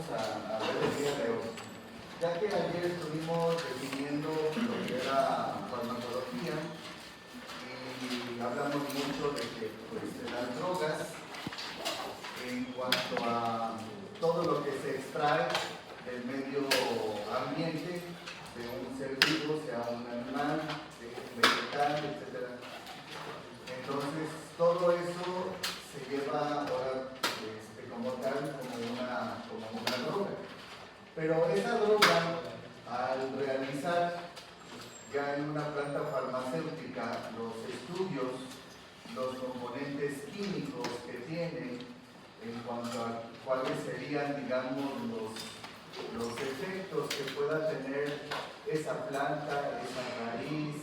vamos a ver el día de hoy. Ya que ayer estuvimos definiendo lo que era farmacología y hablamos mucho de que de las drogas en cuanto a todo lo que se extrae del medio ambiente de un ser vivo, sea un animal, vegetal, etc. Entonces todo eso se lleva ahora como tal como una droga. Pero esa droga, al realizar ya en una planta farmacéutica los estudios, los componentes químicos que tiene en cuanto a cuáles serían, digamos, los efectos que pueda tener esa planta, esa raíz,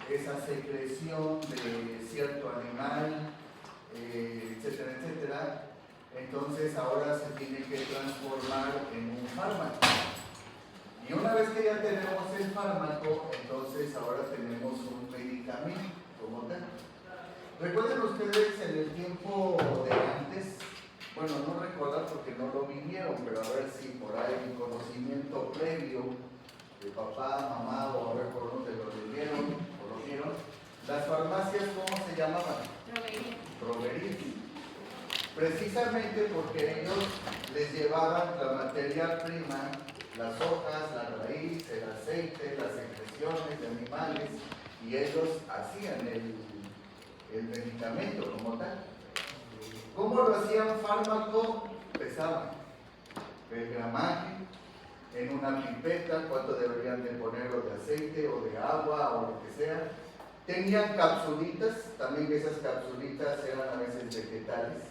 esa secreción de cierto animal, etcétera, etcétera. Entonces ahora se tiene que transformar en un fármaco. Y una vez que ya tenemos el fármaco, entonces ahora tenemos un medicamento como tal. Recuerden ustedes en el tiempo de antes, bueno, no recordar porque no lo vivieron, pero a ver si por ahí conocimiento previo de papá, mamá o a ver por dónde lo leyeron o lo vieron, las farmacias, ¿cómo se llamaban? Droguerías. Precisamente porque ellos les llevaban la materia prima, las hojas, la raíz, el aceite, las secreciones de animales, y ellos hacían el medicamento como tal. ¿Cómo lo hacían fármaco? Pesaban el gramaje en una pipeta, cuánto deberían de ponerlo de aceite o de agua o lo que sea. Tenían capsulitas, también esas capsulitas eran a veces vegetales,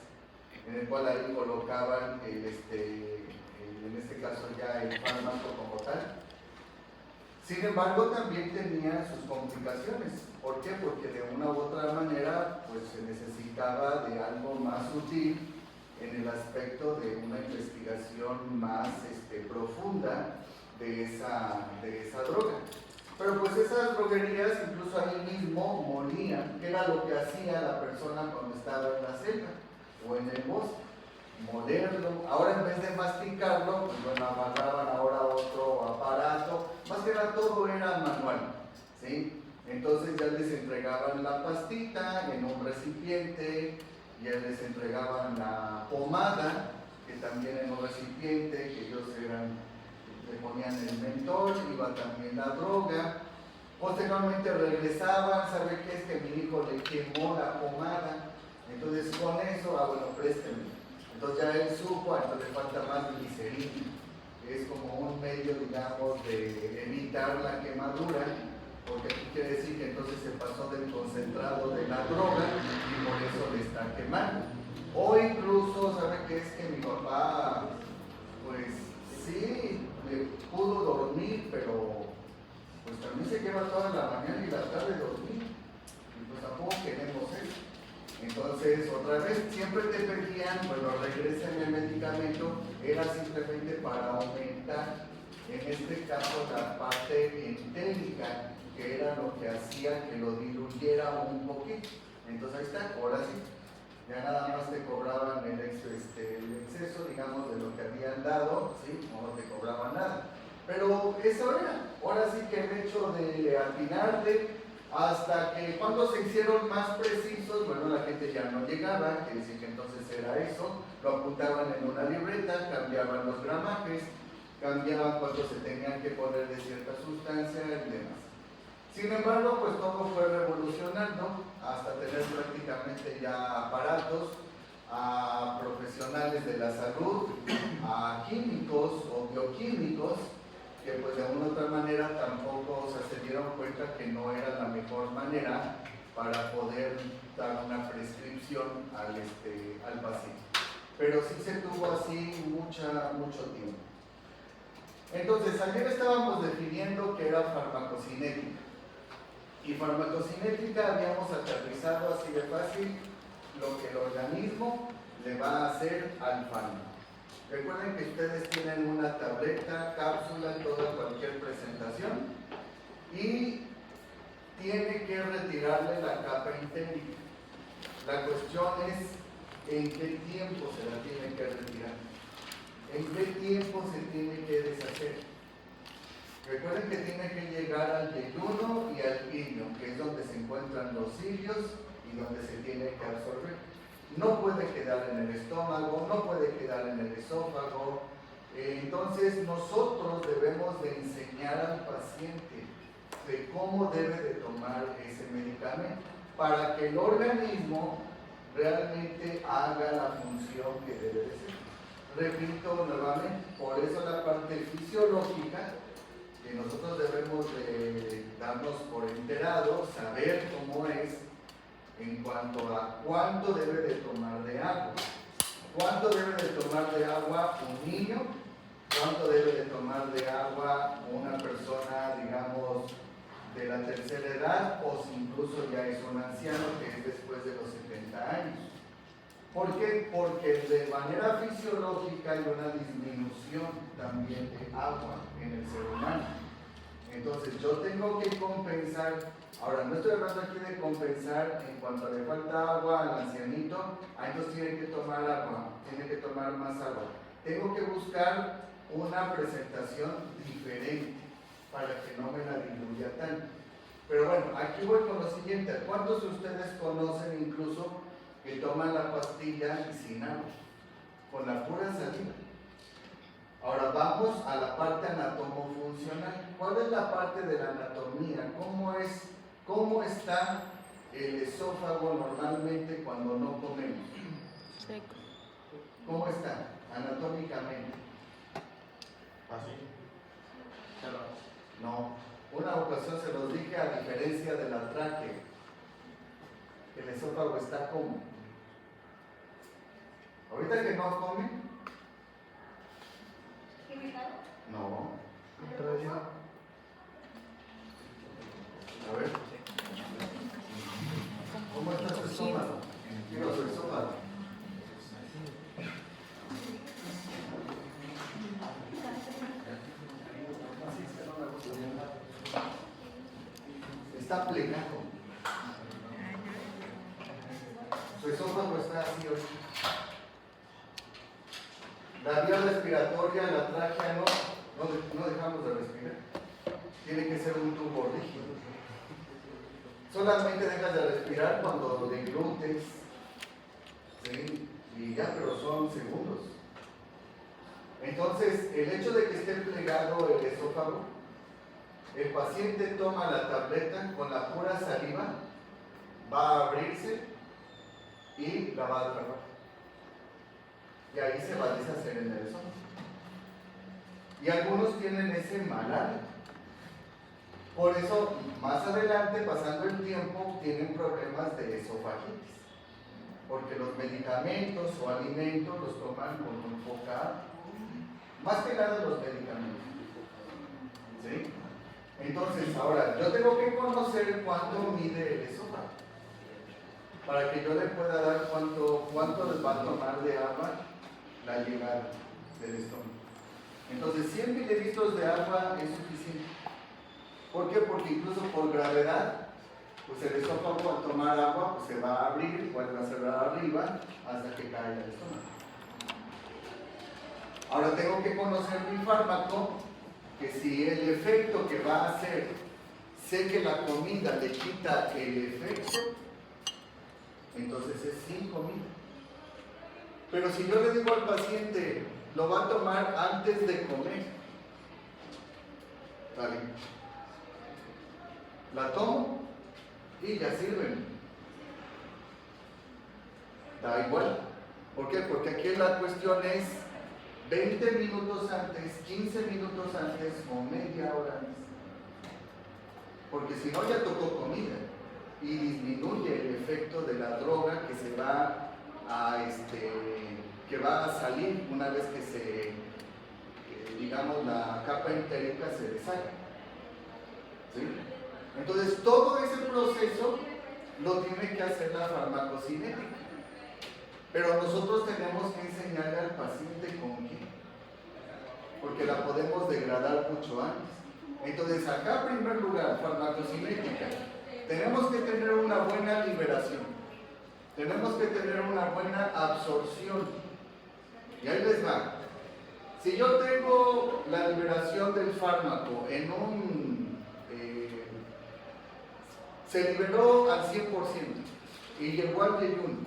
en el cual ahí colocaban en este caso ya el fármaco como tal. Sin embargo, también tenía sus complicaciones. ¿Por qué? Porque de una u otra manera pues se necesitaba de algo más sutil en el aspecto de una investigación más profunda de esa droga. Pero pues esas droguerías incluso ahí mismo molían, que era lo que hacía la persona cuando estaba en la selva o en el bosque, molerlo. Ahora en vez de masticarlo, pues bueno, agarraban ahora otro aparato, más que nada todo era manual, ¿sí? Entonces ya les entregaban la pastita en un recipiente, ya les entregaban la pomada, que también en un recipiente, que ellos le ponían el mentol, iba también la droga. Posteriormente regresaban, ¿sabe qué? Es que mi hijo le quemó la pomada, entonces con eso, bueno, présteme. Entonces ya él supo, entonces le falta más glicerina, que es como un medio, digamos, de evitar la quemadura, porque aquí quiere decir que entonces se pasó del concentrado de la droga y por eso le está quemando. O incluso, ¿sabe qué? Es que mi papá, pues sí, le pudo dormir, pero pues también se quema toda la mañana y la tarde dormir, y pues tampoco queremos eso. Entonces, otra vez, siempre te pedían, bueno, regresen el medicamento, era simplemente para aumentar, en este caso, la parte entérica, que era lo que hacía que lo diluyera un poquito. Entonces, ahí está, ahora sí, ya nada más te cobraban el exceso, digamos, de lo que habían dado, ¿sí? No te cobraban nada. Pero eso era, ahora sí que el hecho de atinarle, hasta que cuando se hicieron más precisos, bueno, la gente ya no llegaba, quiere decir que entonces era eso, lo apuntaban en una libreta, cambiaban los gramajes, cambiaban cuánto se tenían que poner de cierta sustancia y demás. Sin embargo, pues todo fue revolucionando hasta tener prácticamente ya aparatos, a profesionales de la salud, a químicos o bioquímicos, que pues de alguna otra manera tampoco se dieron cuenta que no era la mejor manera para poder dar una prescripción al paciente. Pero sí se tuvo así mucho tiempo. Entonces, ayer estábamos definiendo que era farmacocinética. Y farmacocinética habíamos aterrizado así de fácil lo que el organismo le va a hacer al fármaco. Recuerden que ustedes tienen una tableta, cápsula, toda cualquier presentación y tiene que retirarle la capa entérica. La cuestión es en qué tiempo se la tiene que retirar. ¿En qué tiempo se tiene que deshacer? Recuerden que tiene que llegar al yeyuno y al ilion, que es donde se encuentran los cilios y donde se tiene que absorber. No puede quedar en el estómago, no puede quedar en el esófago. Entonces nosotros debemos de enseñar al paciente de cómo debe de tomar ese medicamento para que el organismo realmente haga la función que debe de ser. Repito nuevamente, por eso la parte fisiológica que nosotros debemos de darnos por enterados, saber cómo es en cuanto a cuánto debe de tomar de agua. ¿Cuánto debe de tomar de agua un niño? ¿Cuánto debe de tomar de agua una persona, digamos, de la tercera edad o si incluso ya es un anciano que es después de los 70 años? ¿Por qué? Porque de manera fisiológica hay una disminución también de agua en el ser humano. Entonces yo tengo que compensar, ahora no estoy hablando aquí de compensar en cuanto le falta agua al ancianito, entonces tiene que tomar agua, tiene que tomar más agua. Tengo que buscar una presentación diferente para que no me la diluya tanto. Pero bueno, aquí voy con lo siguiente. ¿Cuántos de ustedes conocen incluso que toman la pastilla sin agua, con la pura saliva? Ahora vamos a la parte anatomofuncional. ¿Cuál es la parte de la anatomía? ¿Cómo está el esófago normalmente cuando no comemos? Seco. ¿Cómo está anatómicamente? Así. No. Una ocasión se los dije, a diferencia de la tráquea, el esófago está como. Ahorita que no comen. No. A ver. ¿Cómo está su estómago? Digo, su esófago. Está plegado. Su esófago está así hoy. La vía respiratoria, la tráquea, no dejamos de respirar. Tiene que ser un tubo rígido. Solamente dejas de respirar cuando deglutes, ¿sí? Y ya, pero son segundos. Entonces, el hecho de que esté plegado el esófago, el paciente toma la tableta con la pura saliva, va a abrirse y la va a tragar. Y ahí se va a deshacer en el esófago. Y algunos tienen ese mal hábito. Por eso, más adelante, pasando el tiempo, tienen problemas de esofagitis. Porque los medicamentos o alimentos los toman con un poca agua. Más que nada los medicamentos. ¿Sí? Entonces, ahora, yo tengo que conocer cuánto mide el esófago. Para que yo le pueda dar cuánto les va a tomar de agua la llegada del estómago. Entonces 100 mililitros de agua es suficiente. ¿Por qué? Porque incluso por gravedad, pues el esófago al tomar agua pues se va a abrir, vuelve a cerrar arriba hasta que caiga el estómago. Ahora tengo que conocer mi fármaco, que si el efecto que va a hacer, sé que la comida le quita el efecto, entonces es sin comida. Pero si yo le digo al paciente, lo va a tomar antes de comer, ¿vale? La tomo y ya sirven. Da igual. ¿Por qué? Porque aquí la cuestión es 20 minutos antes, 15 minutos antes o media hora antes. Porque si no ya tocó comida y disminuye el efecto de la droga que se va que va a salir una vez que se, digamos, la capa entérica se deshaga. ¿Sí? Entonces todo ese proceso lo tiene que hacer la farmacocinética. Pero nosotros tenemos que enseñarle al paciente con qué, porque la podemos degradar mucho antes. Entonces acá en primer lugar, farmacocinética, tenemos que tener una buena liberación. Tenemos que tener una buena absorción. Y ahí les va. Si yo tengo la liberación del fármaco en se liberó al 100% y llegó al yeyuno,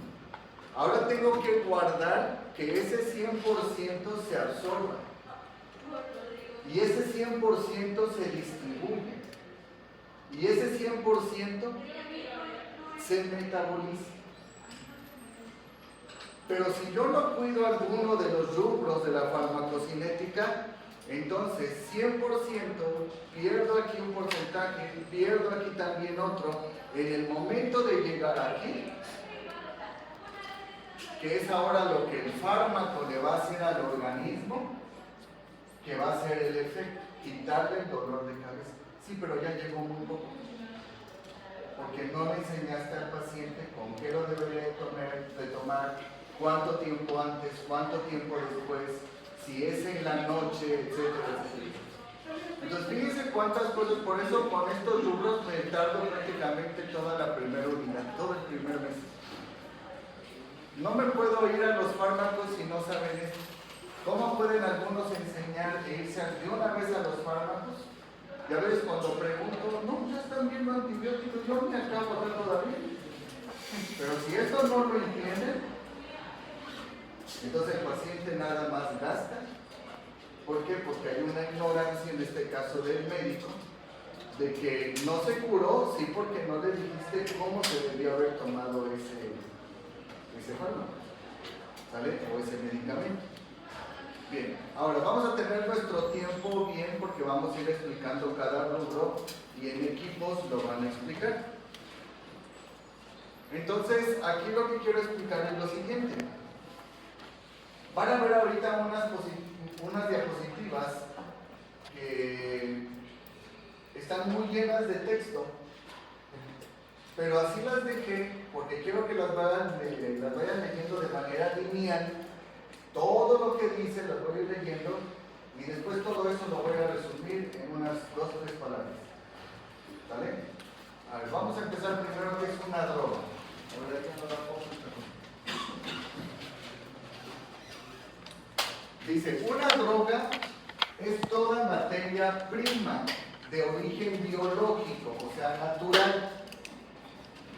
ahora tengo que guardar que ese 100% se absorba y ese 100% se distribuye y ese 100% se metaboliza. Pero si yo no cuido alguno de los rubros de la farmacocinética, entonces 100% pierdo aquí un porcentaje, pierdo aquí también otro. En el momento de llegar aquí, que es ahora lo que el fármaco le va a hacer al organismo, que va a ser el efecto, quitarle el dolor de cabeza. Sí, pero ya llegó muy poco, porque no le enseñaste al paciente con qué lo debería de tomar, cuánto tiempo antes, cuánto tiempo después, si es en la noche, etcétera, etcétera. Entonces fíjense cuántas cosas, por eso con estos rubros me tardo prácticamente toda la primera unidad, todo el primer mes. No me puedo ir a los fármacos si no saben esto. ¿Cómo pueden algunos enseñar e irse de una vez a los fármacos? Ya ves, cuando pregunto, no, ya están viendo antibióticos, yo me acabo de todavía. Pero si esto no lo entienden, entonces el paciente nada más gasta. ¿Por qué? Porque hay una ignorancia, en este caso del médico, de que no se curó, sí, porque no le dijiste cómo se debió haber tomado ese fármaco, ¿sale? O ese medicamento. Bien, ahora vamos a tener nuestro tiempo bien porque vamos a ir explicando cada rubro y en equipos lo van a explicar. Entonces, aquí lo que quiero explicar es lo siguiente. Van a ver ahorita unas diapositivas que están muy llenas de texto, pero así las dejé porque quiero que las vayan leyendo de manera lineal. Todo lo que dice lo voy a ir leyendo y después todo eso lo voy a resumir en unas 2 o 3 palabras. ¿Vale? A ver, vamos a empezar primero que es una droga. A ver, aquí no la pongo. Dice, una droga es toda materia prima de origen biológico, o sea, natural.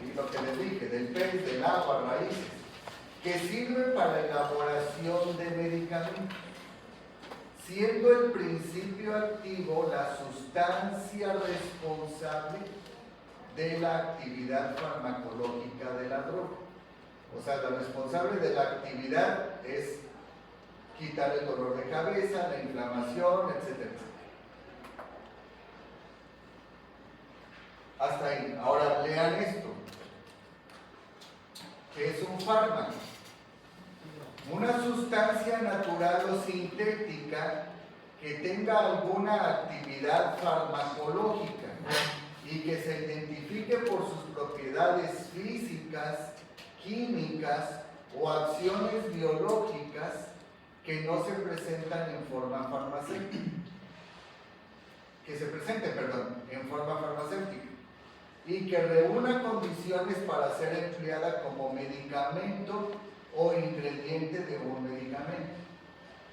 Y lo que les dije, del pez, del agua, raíces, que sirve para la elaboración de medicamentos, siendo el principio activo la sustancia responsable de la actividad farmacológica de la droga. O sea, la responsable de la actividad es quitar el dolor de cabeza, la inflamación, etc. Hasta ahí. Ahora lean esto. ¿Qué es un fármaco? Una sustancia natural o sintética que tenga alguna actividad farmacológica y que se identifique por sus propiedades físicas, químicas o acciones biológicas que no se presentan en forma farmacéutica. En forma farmacéutica. Y que reúna condiciones para ser empleada como medicamento o ingrediente de un medicamento.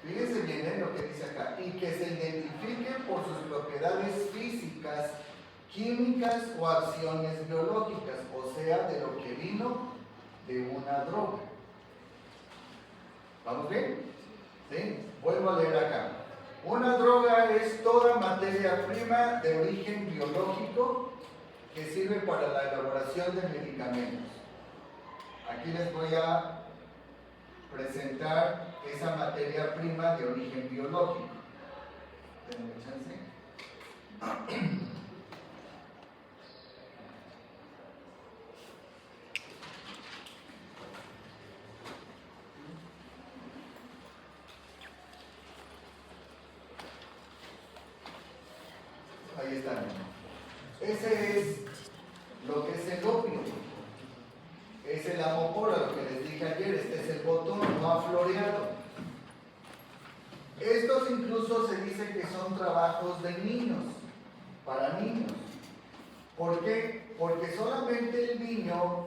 Fíjense bien lo que dice acá. Y que se identifique por sus propiedades físicas, químicas o acciones biológicas, o sea, de lo que vino de una droga. ¿Vamos bien? ¿Sí? Vuelvo a leer acá. Una droga es toda materia prima de origen biológico que sirve para la elaboración de medicamentos. Aquí les voy a presentar esa materia prima de origen biológico. ¿Tengo chance? Ahí están. Ese es lo que es el opio. Es el amopora, lo que les dije ayer. Este es el botón no afloreado. Estos incluso se dice que son trabajos de niños, para niños. ¿Por qué? Porque solamente el niño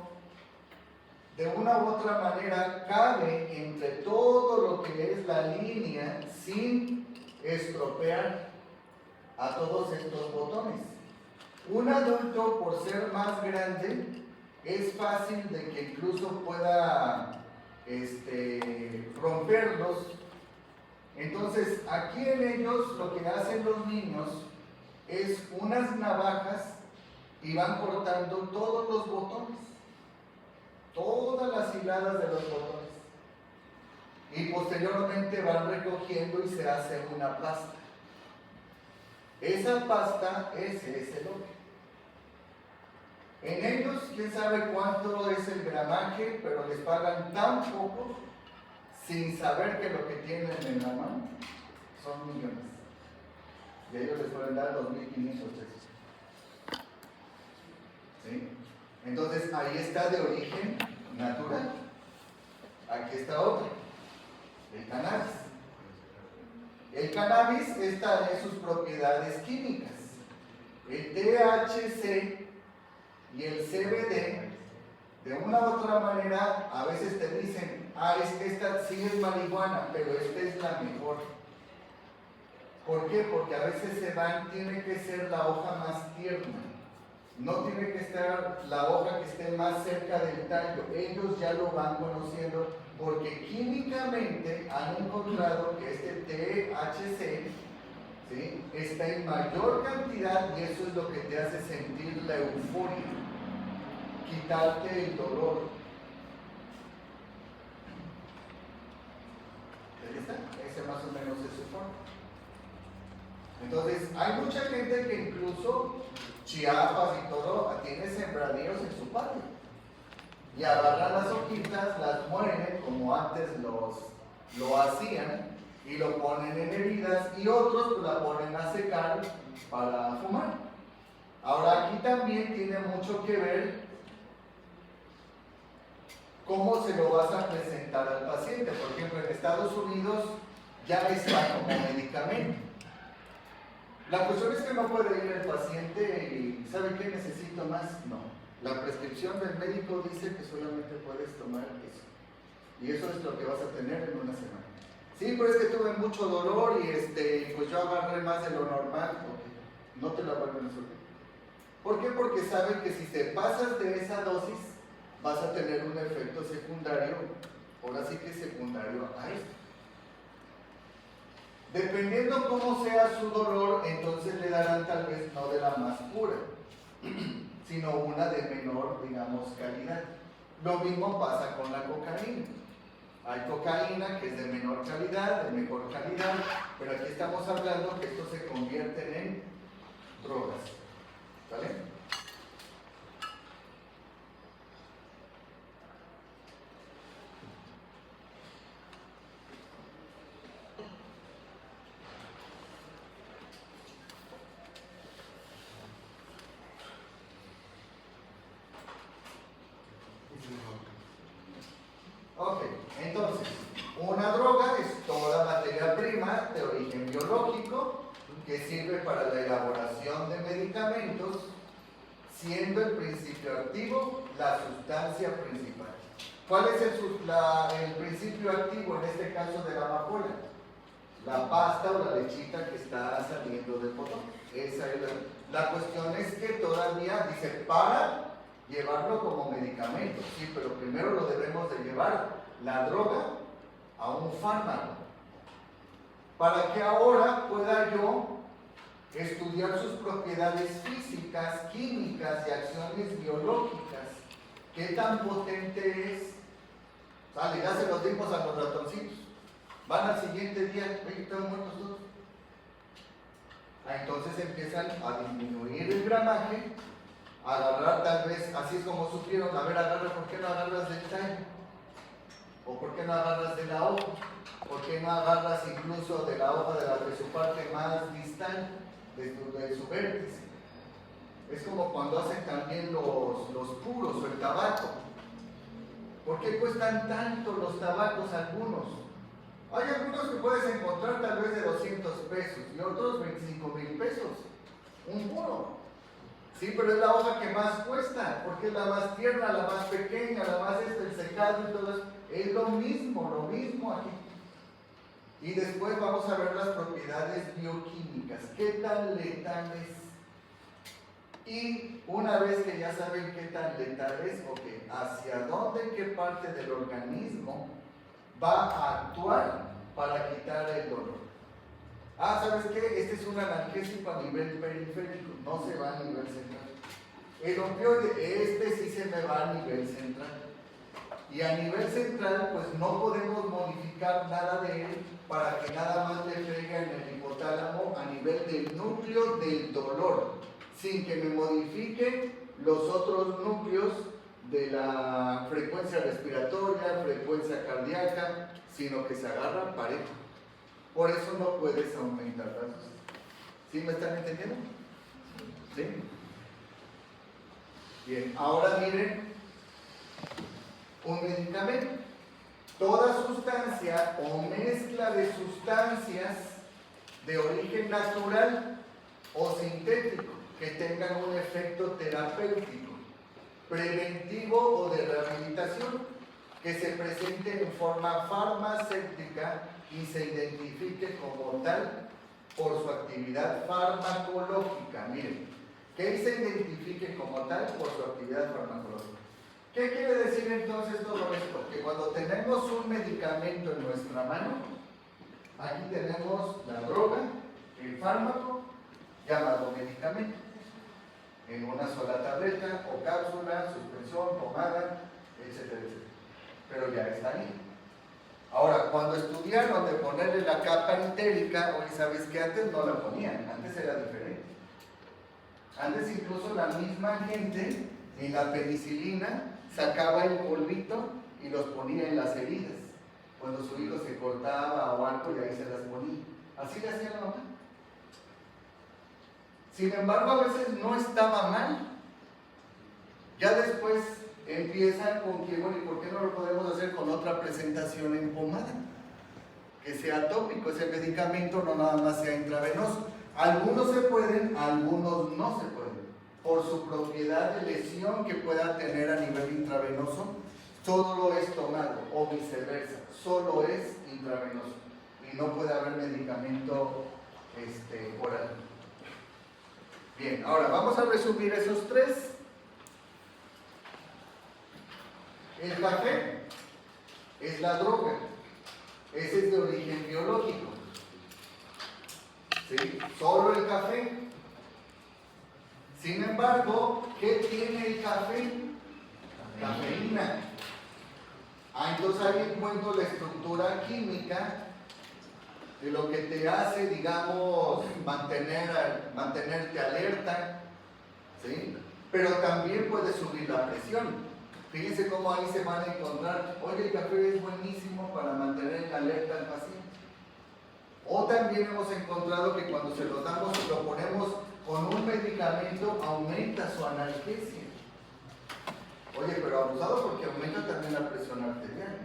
de una u otra manera cabe entre todo lo que es la línea sin estropear a todos estos botones. Un adulto, por ser más grande, es fácil de que incluso pueda romperlos. Entonces, aquí en ellos lo que hacen los niños es unas navajas y van cortando todos los botones, todas las hiladas de los botones, y posteriormente van recogiendo y se hace una pasta. Esa pasta es el loque. En ellos, quién sabe cuánto es el gramaje, pero les pagan tan poco sin saber que lo que tienen en la mano son millones. Y ellos les pueden dar 2.500 pesos. ¿Sí? Entonces ahí está de origen natural. Aquí está otro, el cannabis. El cannabis está en sus propiedades químicas. El THC y el CBD, de una u otra manera, a veces te dicen, es que esta sí es marihuana, pero esta es la mejor. ¿Por qué? Porque a veces tiene que ser la hoja más tierna. No tiene que estar la hoja que esté más cerca del tallo. Ellos ya lo van conociendo porque químicamente han encontrado que este THC, ¿sí?, está en mayor cantidad, y eso es lo que te hace sentir la euforia, quitarte el dolor. ¿Ahí está? Ese más o menos es su forma. Entonces, hay mucha gente que incluso Chiapas y todo tiene sembradíos en su patio, y agarran las hojitas, las muelen como antes lo hacían, y lo ponen en heridas, y otros pues la ponen a secar para fumar. Ahora aquí también tiene mucho que ver cómo se lo vas a presentar al paciente. Por ejemplo, en Estados Unidos ya está como medicamento. La cuestión es que no puede ir el paciente y ¿sabe qué necesito más? No. La prescripción del médico dice que solamente puedes tomar eso. Y eso es lo que vas a tener en una semana. Sí, pero es que tuve mucho dolor y pues yo agarré más de lo normal. Okay. No te la vuelven a subir. ¿Por qué? Porque saben que si te pasas de esa dosis, vas a tener un efecto secundario, ahora sí que secundario a esto. Dependiendo cómo sea su dolor, entonces le darán tal vez no de la más pura, sino una de menor, digamos, calidad. Lo mismo pasa con la cocaína. Hay cocaína que es de menor calidad, de mejor calidad, pero aquí estamos hablando que estos se convierten en drogas. ¿Vale? Ok, entonces, una droga es toda materia prima de origen biológico que sirve para la elaboración de medicamentos, siendo el principio activo la sustancia principal. ¿Cuál es el principio activo en este caso de la amapola? La pasta o la lechita que está saliendo del botón. Esa es la cuestión es que todavía dice para llevarlo como medicamento, sí, pero primero lo debemos de llevar, la droga, a un fármaco, para que ahora pueda yo estudiar sus propiedades físicas, químicas y acciones biológicas. ¿Qué tan potente es? Sale, ya se los dimos a los ratoncitos. Van al siguiente día, están muertos todos. Entonces empiezan a disminuir el gramaje, a agarrar tal vez, así es como supieron, a ver, agarra, ¿por qué no agarras del tallo? ¿O por qué no agarras de la hoja? ¿Por qué no agarras incluso de la hoja de su parte más distal, de su vértice? Es como cuando hacen también los puros o el tabaco. ¿Por qué cuestan tanto los tabacos algunos? Hay algunos que puedes encontrar tal vez de 200 pesos y otros 25,000 pesos. Un puro. Sí, pero es la hoja que más cuesta, porque es la más tierna, la más pequeña, la más el secado y todo eso. Es lo mismo aquí. Y después vamos a ver las propiedades bioquímicas. ¿Qué tan letal es? Y una vez que ya saben qué tan letal es, ok, hacia dónde, qué parte del organismo va a actuar para quitar el dolor. ¿Sabes qué? Este es un analgésico a nivel periférico, no se va a nivel central. El opioide, este sí se me va a nivel central. Y a nivel central, pues no podemos modificar nada de él para que nada más le pegue en el hipotálamo a nivel del núcleo del dolor, sin que me modifique los otros núcleos de la frecuencia respiratoria, frecuencia cardíaca, sino que se agarra parejo. Por eso no puedes aumentar la dosis. ¿Sí me están entendiendo? ¿Sí? Bien, ahora miren un medicamento. Toda sustancia o mezcla de sustancias de origen natural o sintético que tengan un efecto terapéutico, preventivo o de rehabilitación, que se presente en forma farmacéutica y se identifique como tal por su actividad farmacológica. Miren, que se identifique como tal por su actividad farmacológica. ¿Qué quiere decir entonces todo esto? Que cuando tenemos un medicamento en nuestra mano, aquí tenemos la droga, el fármaco, llamado medicamento, en una sola tableta o cápsula, suspensión, pomada, etcétera, etcétera. Pero ya está ahí. Ahora, cuando estudiaron de ponerle la capa entérica, hoy sabes que antes no la ponían, antes era diferente. Antes incluso la misma gente en la penicilina sacaba el polvito y los ponía en las heridas. Cuando su hijo se cortaba o algo, y ahí se las ponía. Así le hacía la mamá. Sin embargo, a veces no estaba mal. Ya después empiezan con que, bueno, ¿y por qué no lo podemos hacer con otra presentación en pomada? Que sea tópico, ese medicamento no nada más sea intravenoso. Algunos se pueden, algunos no se pueden. Por su propiedad de lesión que pueda tener a nivel intravenoso, solo es tomado, o viceversa, solo es intravenoso. Y no puede haber medicamento oral. Bien, ahora vamos a resumir esos tres. El café es la droga, ese es de origen biológico. ¿Sí? Solo el café. Sin embargo, ¿qué tiene el café? Cafeína. Entonces ahí encuentro la estructura química de lo que te hace, digamos, mantenerte alerta, ¿sí? Pero también puede subir la presión. Fíjense cómo ahí se van a encontrar, oye, el café es buenísimo para mantener en alerta al paciente. O también hemos encontrado que cuando se lo damos y lo ponemos con un medicamento, aumenta su analgesia. Oye, pero abusado porque aumenta también la presión arterial.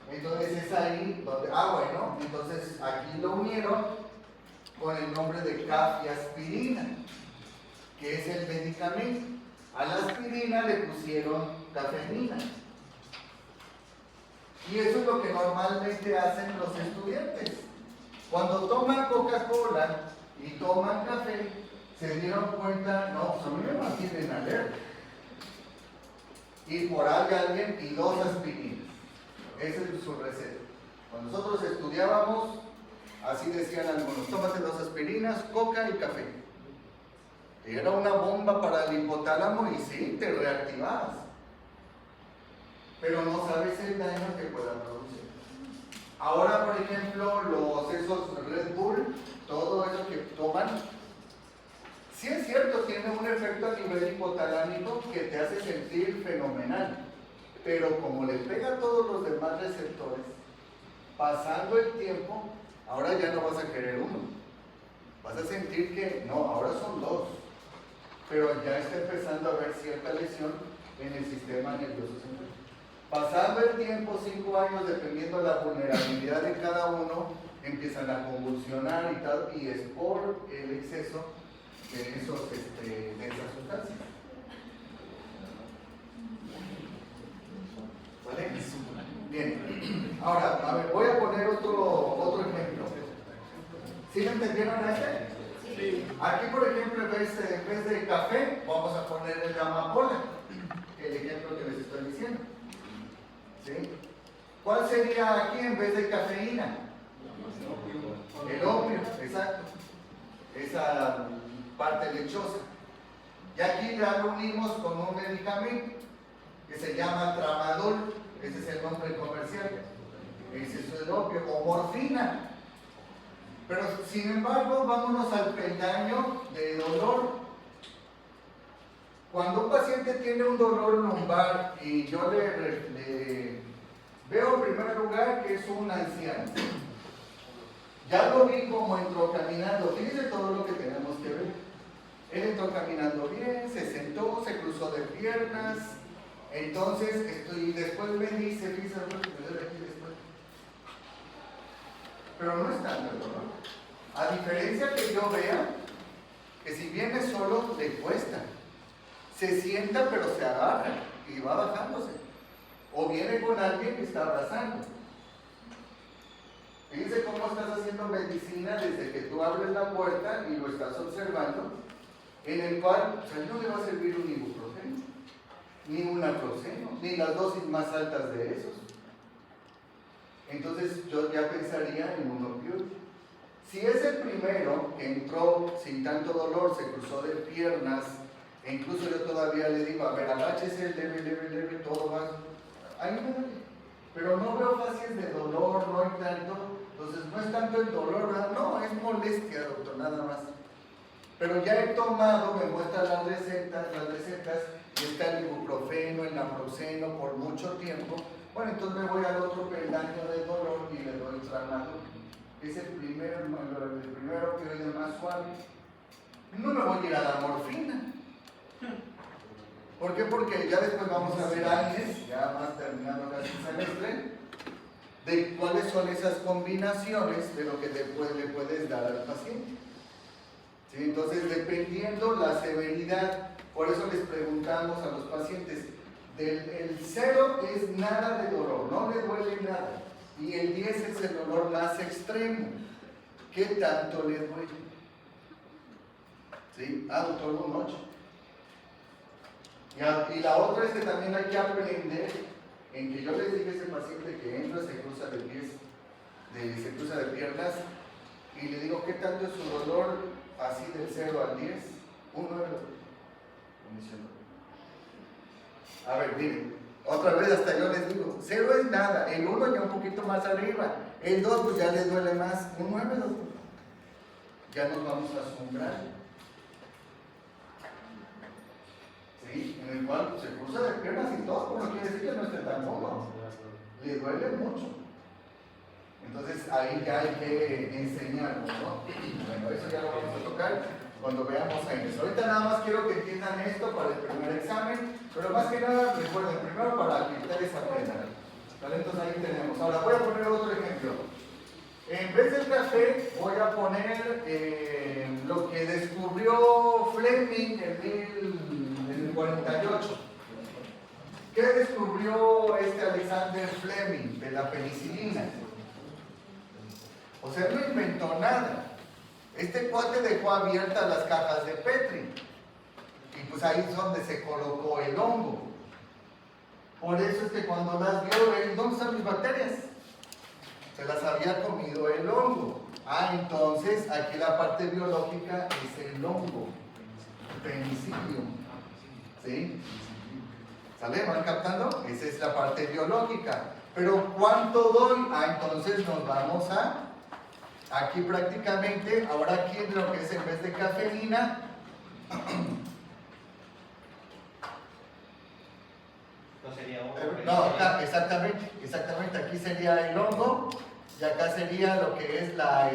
Entonces es ahí donde, bueno, entonces aquí lo unieron con el nombre de cafiaspirina, que es el medicamento. A la aspirina le pusieron cafeína. Y eso es lo que normalmente hacen los estudiantes. Cuando toman Coca-Cola y toman café, se dieron cuenta, no, pues a mí me mantienen alerta. Y por ahí alguien y 2 aspirinas. Esa es su receta. Cuando nosotros estudiábamos, así decían algunos, tómate 2 aspirinas, coca y café. Era una bomba para el hipotálamo y sí, te reactivabas. Pero no sabes el daño que pueda producir. Ahora, por ejemplo, esos Red Bull, todo eso que toman, sí es cierto, tiene un efecto a nivel hipotalámico que te hace sentir fenomenal. Pero como le pega a todos los demás receptores, pasando el tiempo, ahora ya no vas a querer uno. Vas a sentir que, no, ahora son 2. Pero ya está empezando a haber cierta lesión en el sistema nervioso central. Pasando el tiempo, 5 años, dependiendo de la vulnerabilidad de cada uno, empiezan a convulsionar y tal, y es por el exceso de esas sustancias. ¿Vale? Bien. Ahora, a ver, voy a poner otro ejemplo. ¿Sí me entendieron a este? Sí. Aquí, por ejemplo, en vez de café, vamos a poner el amapola, el ejemplo que les estoy diciendo. ¿Sí? ¿Cuál sería aquí en vez de cafeína? El opio, exacto. Esa parte lechosa. Y aquí ya lo unimos con un medicamento que se llama tramadol. Ese es el nombre comercial. Ese es el opio, o morfina. Pero sin embargo, vámonos al peldaño de dolor. Cuando un paciente tiene un dolor lumbar y yo le veo en primer lugar que es un anciano. Ya lo vi como entró caminando. Fíjense todo lo que tenemos que ver. Él entró caminando bien, se sentó, se cruzó de piernas. Entonces, y después me dice, fíjense lo que me duele aquí después. Pero no es tanto el dolor. A diferencia que yo vea que si viene solo, le cuesta. Se sienta pero se agarra y va bajándose. O viene con alguien que está abrazando. Fíjense cómo estás haciendo medicina desde que tú abres la puerta y lo estás observando, en el cual, o sea, no le va a servir un ibuprofeno, ni un naproxeno, ni las dosis más altas de esos. Entonces yo ya pensaría en un opioide. Si es el primero que entró sin tanto dolor, se cruzó de piernas, e incluso yo todavía le digo, a ver, agáchese, leve, todo va, ahí me duele. Pero no veo fases de dolor, no hay tanto, entonces no es tanto el dolor, ¿verdad? No, es molestia, doctor, nada más. Pero ya he tomado, me muestran las recetas, y está el ibuprofeno, el naproxeno por mucho tiempo. Bueno, entonces me voy al otro peldaño de dolor y le doy tramadol. Es el primer opioide más suave. No me voy a ir a la morfina. ¿Por qué? Porque ya después vamos a ver años, ya más terminando casi el semestre, de cuáles son esas combinaciones de lo que después le puedes dar al paciente. ¿Sí? Entonces, dependiendo la severidad, por eso les preguntamos a los pacientes, el 0 es nada de dolor, no le duele nada, y el 10 es el dolor más extremo. ¿Qué tanto le duele? ¿Sí? Doctor, un 8. Y la otra es que también hay que aprender en que yo les dije a ese paciente que entra, se cruza de pies, se cruza de piernas, y le digo, ¿qué tanto es su dolor así del 0 al 10? Un 9. A ver, miren, otra vez hasta yo les digo, 0 es nada, el 1 ya un poquito más arriba, el 2 pues ya les duele más, un 9, ya nos vamos a asombrar. ¿Sí? En el cual se cruza de piernas y todo, pero no quiere decir que no esté tan cómodo, le duele mucho. Entonces ahí ya hay que enseñarlo, ¿no? Bueno, eso ya lo vamos a tocar cuando veamos años. Ahorita nada más quiero que entiendan esto para el primer examen, pero más que nada recuerden, primero para que ustedes aprendan. ¿Vale? Entonces ahí tenemos. Ahora voy a poner otro ejemplo. En vez del café voy a poner lo que descubrió Fleming en el 48. ¿Qué descubrió Alexander Fleming de la penicilina? O sea, no inventó nada. Este cuate dejó abiertas las cajas de Petri. Y pues ahí es donde se colocó el hongo. Por eso es que cuando las vio, ¿dónde están mis bacterias? Se las había comido el hongo. Entonces aquí la parte biológica es el hongo. Penicillium. ¿Sí? ¿Sale? ¿Van captando? Esa es la parte biológica. Pero ¿cuánto doy? Entonces nos vamos aquí prácticamente, ahora aquí en lo que es en vez de cafeína, no, acá, exactamente, aquí sería el hongo, y acá sería lo que es la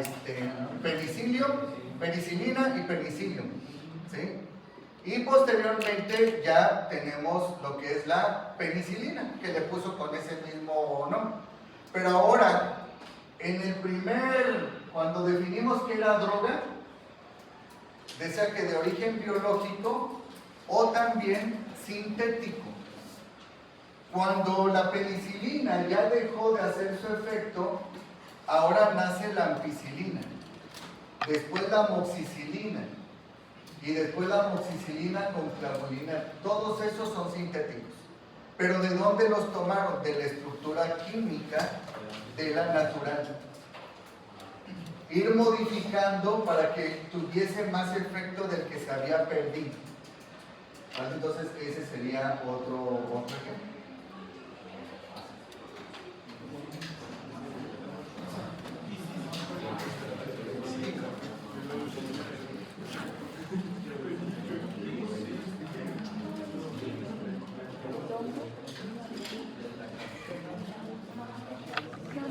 penicilina y penicillium, ¿sí? Y posteriormente ya tenemos lo que es la penicilina, que le puso con ese mismo nombre. Pero ahora, en el cuando definimos que era droga, Decía que de origen biológico o también sintético. Cuando la penicilina ya dejó de hacer su efecto, ahora nace la ampicilina, después la amoxicilina y después la amoxicilina con clavulina. Todos esos son sintéticos. ¿Pero de dónde los tomaron? De la estructura química de la natural. Ir modificando para que tuviese más efecto del que se había perdido. Entonces ese sería otro ejemplo.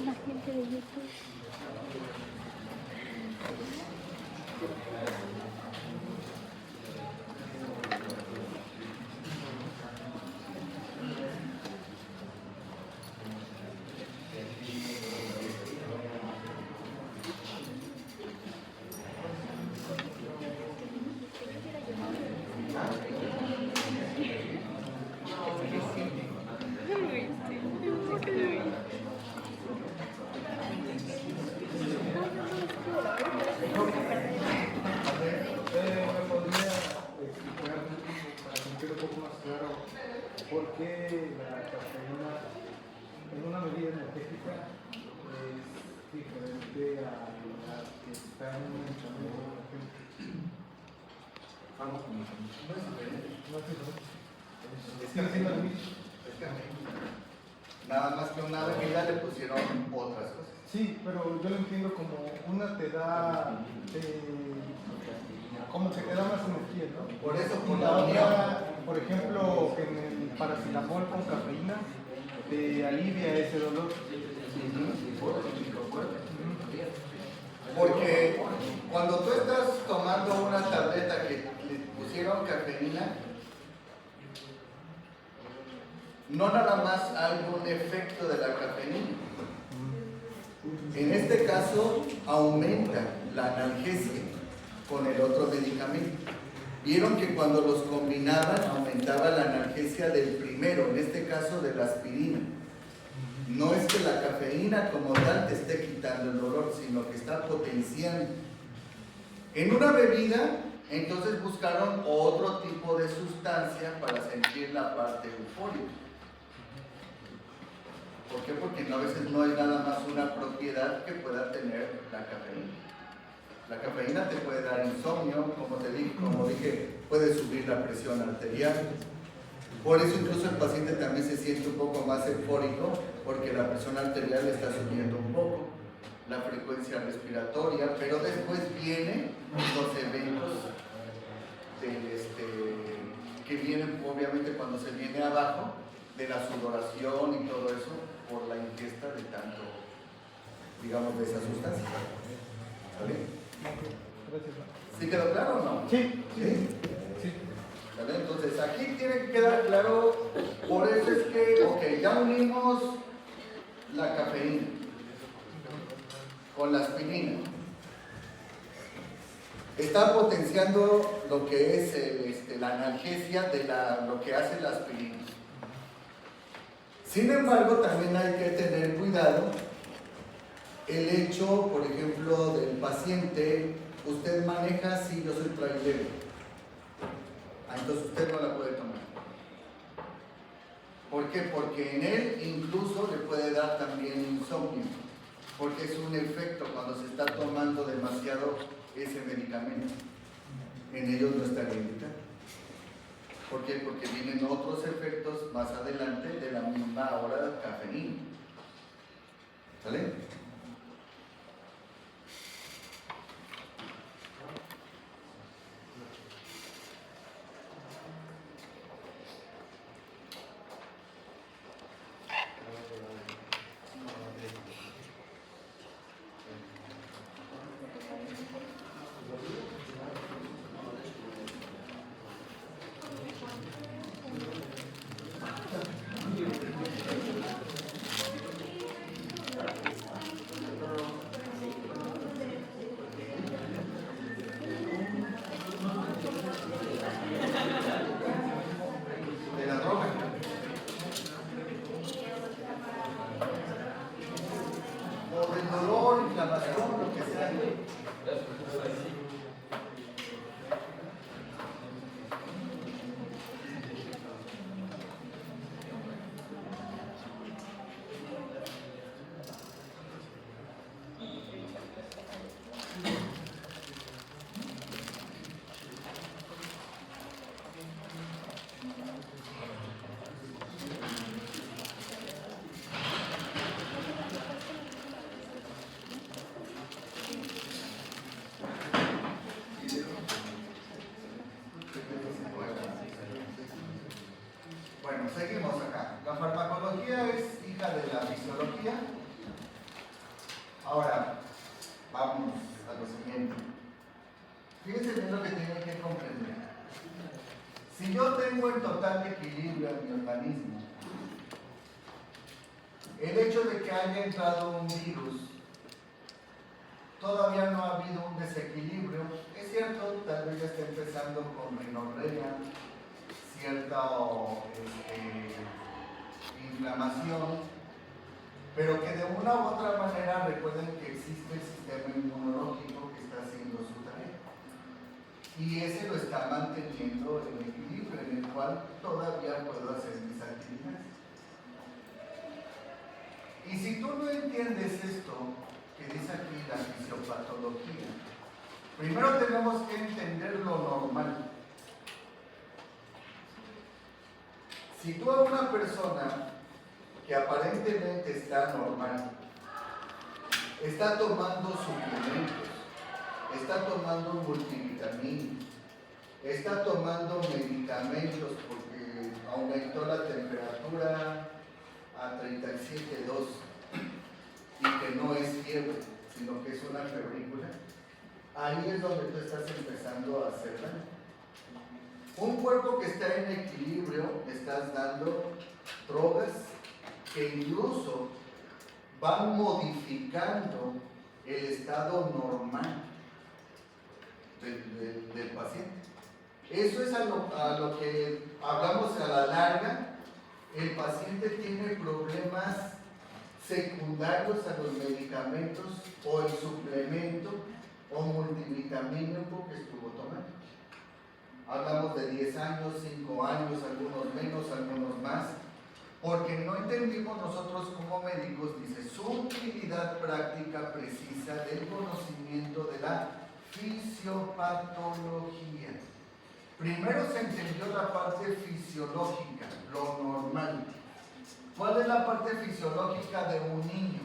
La gente de YouTube. ¿Por qué la cafeína en una medida energética es diferente a la que está en un medicamento, por ejemplo? Nada más que una bebida le pusieron otras cosas. Sí, pero yo lo entiendo como una te da, como que te da más energía, ¿no? Por eso, Y por la la unión. otra, por ejemplo, en el paracetamol con cafeína, te alivia ese dolor. Porque cuando tú estás tomando una tableta que le pusieron cafeína, no nada más hay un efecto de la cafeína. En este caso, aumenta la analgesia con el otro medicamento. Vieron que cuando los combinaban aumentaba la analgesia del primero, en este caso de la aspirina. No es que la cafeína como tal te esté quitando el dolor, sino que está potenciando. En una bebida, entonces buscaron otro tipo de sustancia para sentir la parte eufórica. ¿Por qué? Porque a veces no es nada más una propiedad que pueda tener la cafeína. La cafeína te puede dar insomnio, como dije, puede subir la presión arterial. Por eso incluso el paciente también se siente un poco más eufórico, porque la presión arterial le está subiendo un poco, la frecuencia respiratoria, pero después vienen los eventos que vienen obviamente cuando se viene abajo, de la sudoración y todo eso, por la ingesta de tanto, digamos, de esa sustancia. ¿Está bien? Gracias. ¿Sí quedó claro o no? Sí. ¿Vale? Entonces aquí tiene que quedar claro, por eso es que, ok, ya unimos la cafeína con la aspirina. Está potenciando lo que es la analgesia de lo que hace la aspirina. Sin embargo, también hay que tener cuidado el hecho, por ejemplo, del paciente. Usted maneja, sí, yo soy trailero. Entonces usted no la puede tomar. ¿Por qué? Porque en él incluso le puede dar también insomnio, porque es un efecto cuando se está tomando demasiado ese medicamento. En ellos no estaría indicado. ¿Por qué? Porque vienen otros efectos más adelante de la misma hora de cafeína. ¿Sale? a lo siguiente. Fíjense bien lo que tienen que comprender. Si yo tengo en total equilibrio en mi organismo, el hecho de que haya entrado un virus, todavía no ha habido un desequilibrio. Es cierto, tal vez ya está empezando con rinorrea, cierta inflamación, pero que de una u otra manera recuerden que existe el sistema inmunológico que está haciendo su tarea. Y ese lo está manteniendo en equilibrio, en el cual todavía puedo hacer mis actividades. Y si tú no entiendes esto, que dice aquí la fisiopatología, primero tenemos que entender lo normal. Si tú a una persona que aparentemente está normal, está tomando suplementos, está tomando multivitamínicos, está tomando medicamentos porque aumentó la temperatura a 37,2 y que no es fiebre, sino que es una febrícula, ahí es donde tú estás empezando a hacer daño. Un cuerpo que está en equilibrio, le estás dando drogas que incluso van modificando el estado normal del paciente. Eso es a lo que hablamos a la larga. El paciente tiene problemas secundarios a los medicamentos o el suplemento o multivitamínico que estuvo tomando. Hablamos de 10 años, 5 años, algunos menos, algunos más, porque no entendimos nosotros como médicos, dice, su utilidad práctica precisa del conocimiento de la fisiopatología. Primero se entendió la parte fisiológica, lo normal. ¿Cuál es la parte fisiológica de un niño?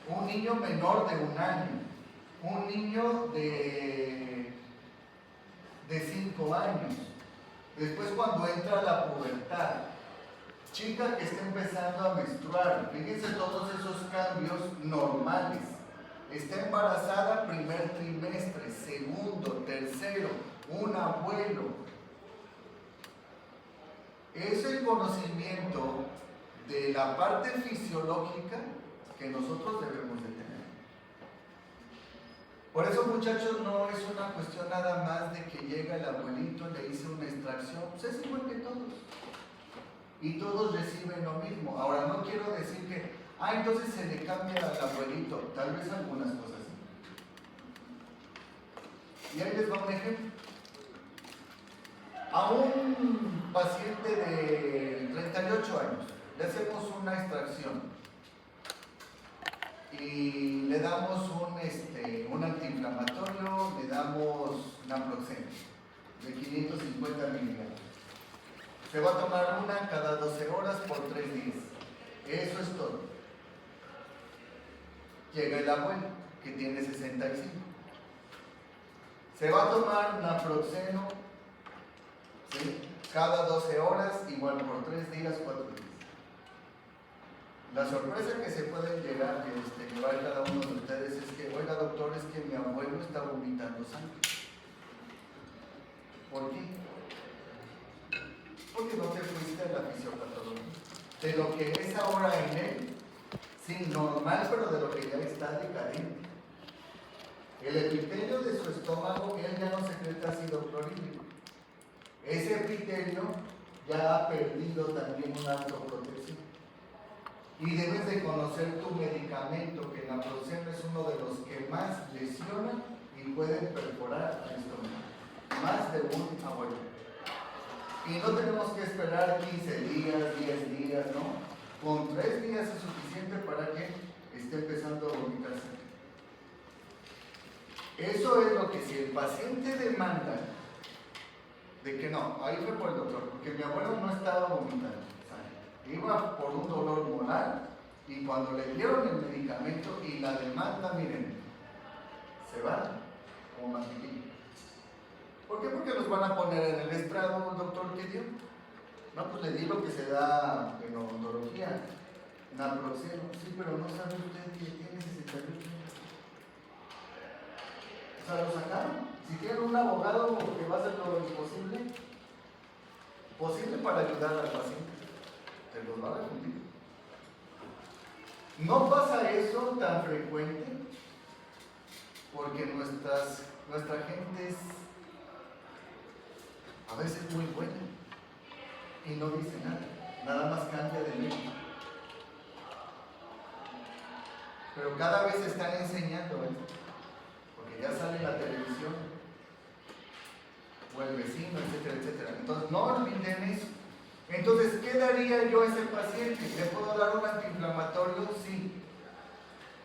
Un niño menor de 1 año, un niño de 5 años, después cuando entra la pubertad, chica que está empezando a menstruar, fíjense todos esos cambios normales. Está embarazada primer trimestre, segundo, tercero, un abuelo. Es el conocimiento de la parte fisiológica que nosotros debemos de tener. Por eso, muchachos, no es una cuestión nada más de que llega el abuelito y le hice una extracción, pues es igual que todos. Y todos reciben lo mismo. Ahora, no quiero decir que, entonces se le cambia al abuelito, tal vez algunas cosas sí. Y ahí les va un ejemplo. A un paciente de 38 años le hacemos una extracción y le damos un antiinflamatorio, le damos naproxeno de 550 miligramos. Se va a tomar una cada 12 horas por 3 días. Eso es todo. Llega el abuelo, que tiene 65. Se va a tomar naproxeno, ¿sí?, cada 12 horas, igual por 3 días, 4 días. La sorpresa que se pueden llevar cada uno de ustedes es que, oiga doctor, es que mi abuelo está vomitando sangre. ¿Por qué? Porque no te fuiste a la fisiopatología. De lo que es ahora en él, sí, normal, pero de lo que ya está decadente. El epitelio de su estómago, él ya no secreta ácido clorhídrico. Ese epitelio ya ha perdido también una autoprotección. Y debes de conocer tu medicamento, que el naproxeno es uno de los que más lesiona y pueden perforar el estómago. Más de un abuelo. Y no tenemos que esperar 15 días, 10 días, ¿no? Con 3 días es suficiente para que esté empezando a vomitarse. Eso es lo que si el paciente demanda de que no, ahí fue por el doctor, porque mi abuelo no estaba vomitando, iba por un dolor moral y cuando le dieron el medicamento y la demanda, miren, se va como mantequilla. ¿Por qué? Porque los van a poner en el estrado, doctor, ¿qué dio? No, pues le di lo que se da en odontología, naproxeno. Sí, pero no sabe usted que tiene 68 años. sea, lo sacaron. Si tienen un abogado que va a hacer lo imposible, posible para ayudar al paciente, se los va a cumplir. No pasa eso tan frecuente porque nuestra gente es a veces muy buena y no dice nada más cambia de médico. Pero cada vez están enseñando esto, porque ya sale en la televisión, o el vecino, etcétera, etcétera. Entonces, no olviden eso. Entonces, ¿qué daría yo a ese paciente? ¿Le puedo dar un antiinflamatorio? Sí.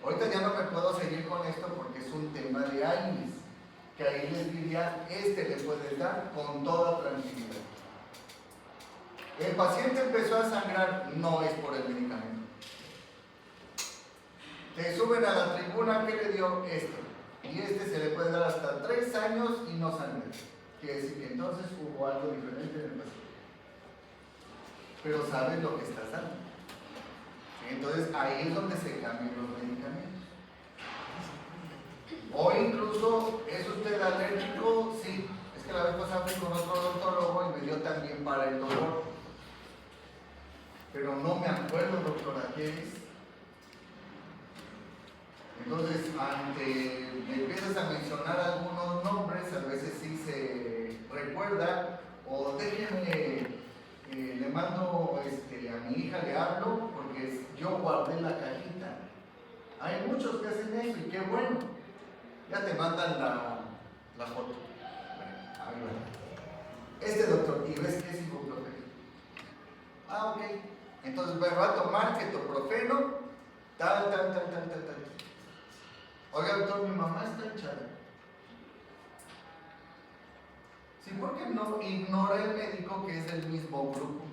Ahorita ya no me puedo seguir con esto porque es un tema de años, que ahí les diría, le puedes dar con toda tranquilidad. El paciente empezó a sangrar, no es por el medicamento. Te suben a la tribuna, ¿qué le dio? Y se le puede dar hasta 3 años y no sangra. Quiere decir que entonces hubo algo diferente en el paciente. Pero sabes lo que estás dando. Entonces ahí es donde se cambian los medicamentos. O incluso, ¿es usted alérgico? Sí. Es que la vez pasada fui con otro odontólogo y me dio también para el dolor. Pero no me acuerdo, doctora, ¿qué es? Entonces, me empiezas a mencionar algunos nombres, a veces sí se recuerda, o déjenme, le mando a mi hija, le hablo, porque yo guardé la cajita. Hay muchos que hacen eso y qué bueno. Ya te mandan la foto. Doctor, y ves que es ibuprofeno. Ok. Entonces me va a tomar ketoprofeno, tal. Oiga, doctor, mi mamá está hinchada. Sí, ¿por qué no ignora el médico que es del mismo grupo?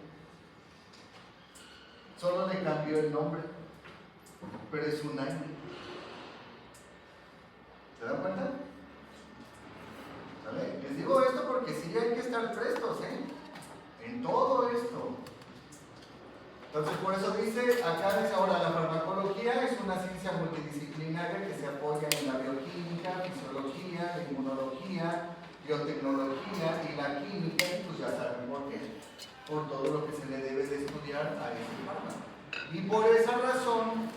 Solo le cambió el nombre, pero es un año. ¿Se dan cuenta? ¿Sale? Les digo esto porque sí hay que estar prestos, en todo esto. Entonces, por eso dice ahora, la farmacología es una ciencia multidisciplinaria que se apoya en la bioquímica, fisiología, la inmunología, biotecnología y la química, y pues ya saben por qué, por todo lo que se le debe de estudiar a ese fármaco. Y por esa razón,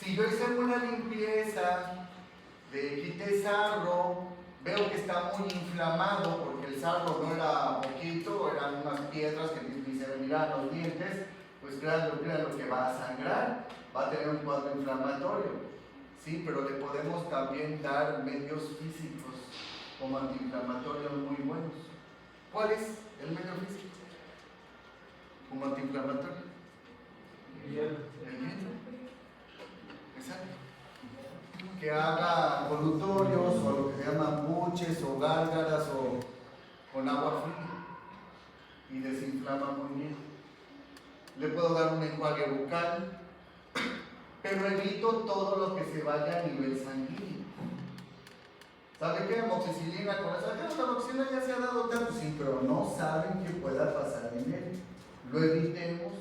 si yo hice una limpieza, quité sarro, veo que está muy inflamado, porque el sarro no era poquito, eran unas piedras que ni se le miraban los dientes, pues créanlo que va a sangrar, va a tener un cuadro inflamatorio, ¿sí? Pero le podemos también dar medios físicos como antiinflamatorios muy buenos. ¿Cuál es el medio físico como antiinflamatorio? El hielo. Exacto. Que haga colutorios o lo que se llaman buches o gárgaras o con agua fría y desinflama muy bien. Le puedo dar un enjuague bucal, pero evito todo lo que se vaya a nivel sanguíneo. ¿Sabe qué? Amoxicilina con esa. La amoxicilina ya se ha dado tanto, sí, pero no saben qué pueda pasar en él. Lo evitemos.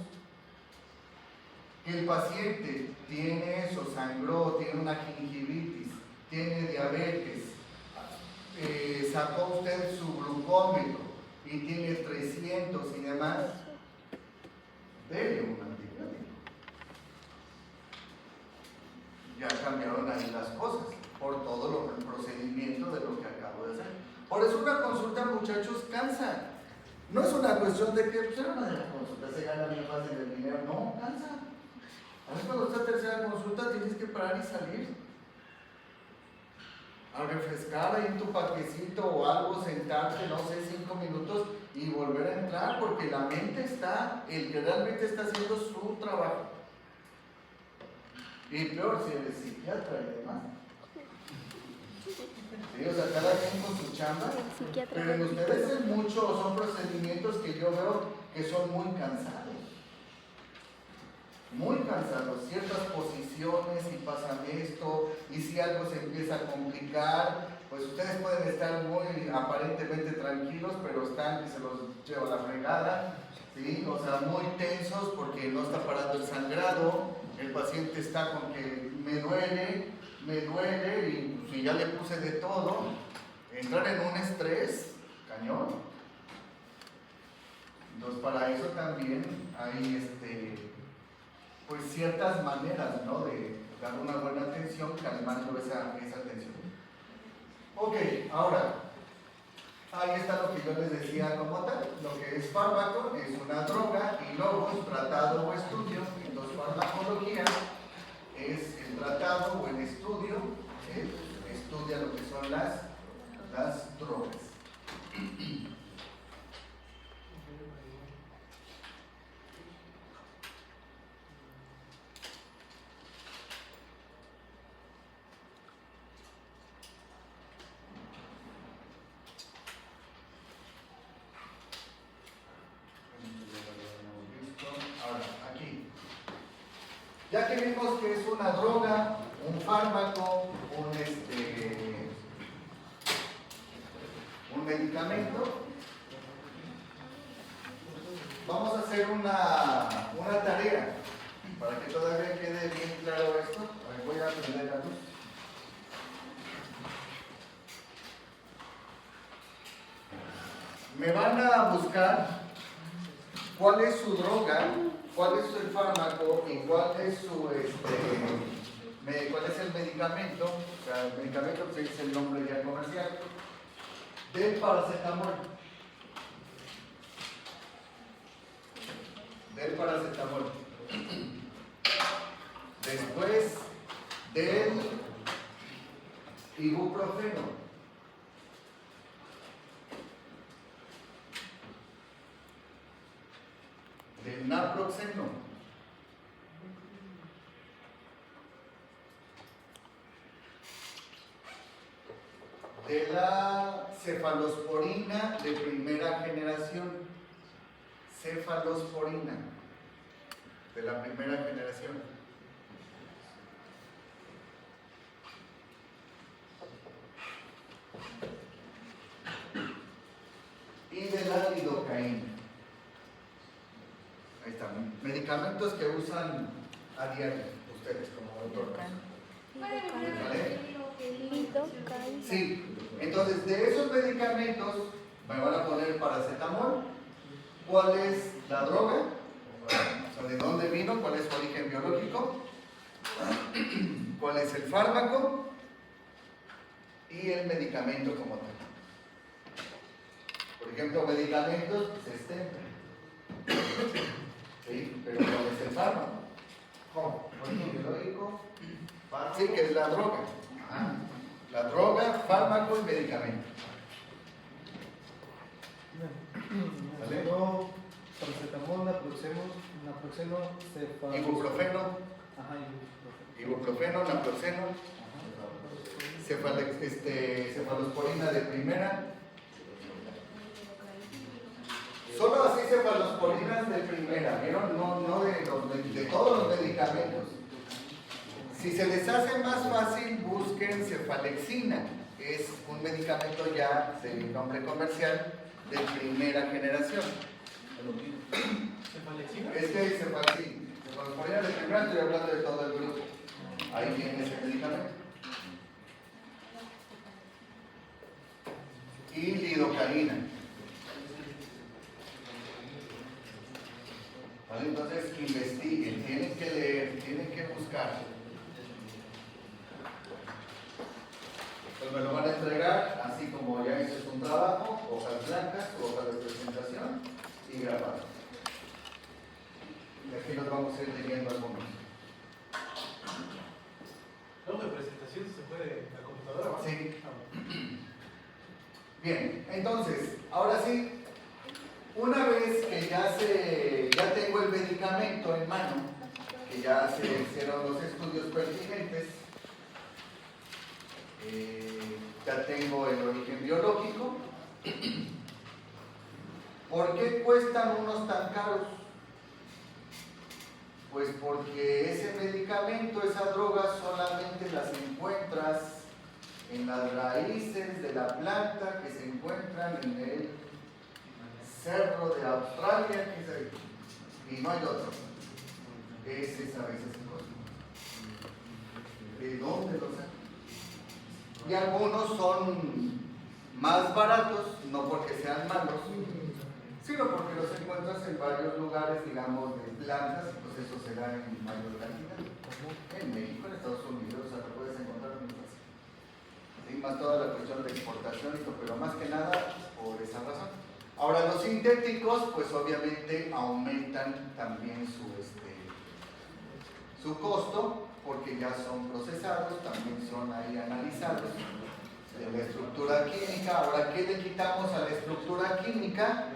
Que el paciente tiene eso, sangró, tiene una gingivitis, tiene diabetes, sacó usted su glucómetro y tiene 300 y demás, dele un antibiótico. Ya cambiaron ahí las cosas por todo el procedimiento de lo que acabo de hacer. Por eso una consulta, muchachos, cansa. No es una cuestión de que una consulta se gana bien fácil el dinero, no, cansa. A veces cuando está tercera consulta tienes que parar y salir a refrescar ahí tu paquecito o algo, sentarte, no sé, 5 minutos y volver a entrar, porque la mente está, el que realmente está haciendo su trabajo. Y peor si eres psiquiatra y demás. Sí, o sea, cada quien con su chamba, pero en ustedes es mucho, son procedimientos que yo veo que son muy cansados. Muy cansados, ciertas posiciones y pasan esto, y si algo se empieza a complicar, pues ustedes pueden estar muy aparentemente tranquilos, pero están que se los lleva la fregada, ¿sí? O sea, muy tensos porque no está parando el sangrado, el paciente está con que me duele, me duele y si ya le puse de todo, entrar en un estrés cañón. Entonces para eso también hay pues ciertas maneras, ¿no?, de dar una buena atención calmando esa tensión. Ok, ahora ahí está lo que yo les decía como tal. Lo que es fármaco es una droga y logos, tratado o estudio. Entonces farmacología es el tratado o el estudio, estudia lo que son las drogas. Ahora, aquí. Ya que vimos que es una droga, un fármaco, un medicamento, vamos a hacer una tarea para que todavía quede bien claro esto. A ver, voy a prender la luz. Me van a buscar cuál es su droga, cuál es el fármaco y cuál es cuál es el medicamento. O sea, el medicamento pues, es el nombre ya comercial del paracetamol. Del paracetamol. Después del ibuprofeno. Del naproxeno. De la cefalosporina de primera generación. Cefalosporina de la primera generación. Y de la lidocaína. Ahí están, medicamentos que usan a diario ustedes como doctores. ¿Vale? Sí, entonces de esos medicamentos me van a poner paracetamol. ¿Cuál es la droga? O sea, ¿de dónde vino? ¿Cuál es su origen biológico? ¿Cuál es el fármaco? Y el medicamento como tal. Por ejemplo, medicamentos, pues ¿sí? Pero ¿cuál es el fármaco? ¿Cómo? Origen biológico, fármaco. Sí, que es la droga. La droga, fármaco y medicamento. ¿Vale? Paracetamol, naproxeno, Ibuprofeno. Ajá, Ibuprofeno, naproxeno. Cefalosporina de primera. Solo así cefalosporinas de primera, ¿vieron? No de todos los medicamentos. Si se les hace más fácil, busquen cefalexina, que es un medicamento ya de nombre comercial de primera generación. ¿Cefalexina? Es que cefalosporina de primera, estoy hablando de todo el grupo. Ahí viene ese medicamento. Y lidocaína. ¿Vale? Entonces investiguen, tienen que leer, tienen que buscar. Pues me lo van a entregar, así como ya hice un trabajo, hojas blancas, hojas de presentación y grabado. Y aquí nos vamos a ir leyendo algunos. ¿La hoja de presentación se puede a computadora? ¿Va? Sí. Bien, entonces, ahora sí, una vez que ya tengo el medicamento en mano, que ya se hicieron los estudios pertinentes, ya tengo el origen biológico. ¿Por qué cuestan unos tan caros? Pues porque ese medicamento, esa droga, solamente las encuentras en las raíces de la planta que se encuentran en el cerro de Australia, y no hay otro. Ese es a veces el cosa. ¿De dónde lo sacan? Y algunos son más baratos, no porque sean malos, sino porque los encuentras en varios lugares, digamos, de plantas, pues eso se da en mayor cantidad. En México, en Estados Unidos, o sea, lo puedes encontrar muy fácil. Sí, más toda la cuestión de exportación y todo, pero más que nada por esa razón. Ahora, los sintéticos, pues obviamente aumentan también su costo, porque ya son procesados, también son ahí analizados de la estructura química. Ahora, ¿qué le quitamos a la estructura química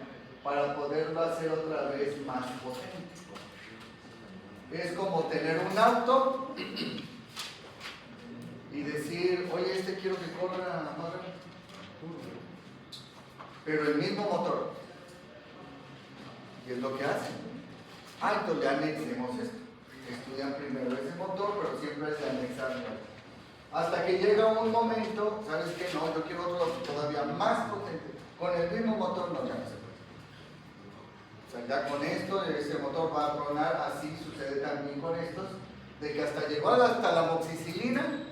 para poderlo hacer otra vez más potente? Es como tener un auto y decir, oye, quiero que corra más rápido, pero el mismo motor. Y es lo que hacen. Entonces le anexemos esto. Estudian primero ese motor, pero siempre es de anexarlo. Hasta que llega un momento, ¿sabes qué? No, yo quiero otro todavía más potente. Con el mismo motor no, ya no se puede. O sea, ya con esto, ese motor va a tronar. Así sucede también con estos, de que hasta llegó hasta la amoxicilina,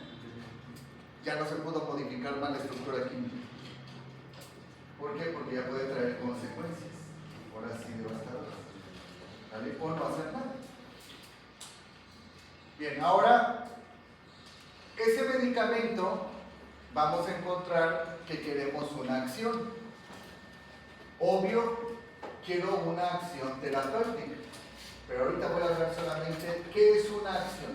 ya no se pudo modificar más la estructura química. ¿Por qué? Porque ya puede traer consecuencias, ahora sí devastadoras. ¿Vale? O no hacer nada. Bien, ahora, ese medicamento vamos a encontrar que queremos una acción. Obvio, quiero una acción terapéutica, pero ahorita voy a hablar solamente qué es una acción.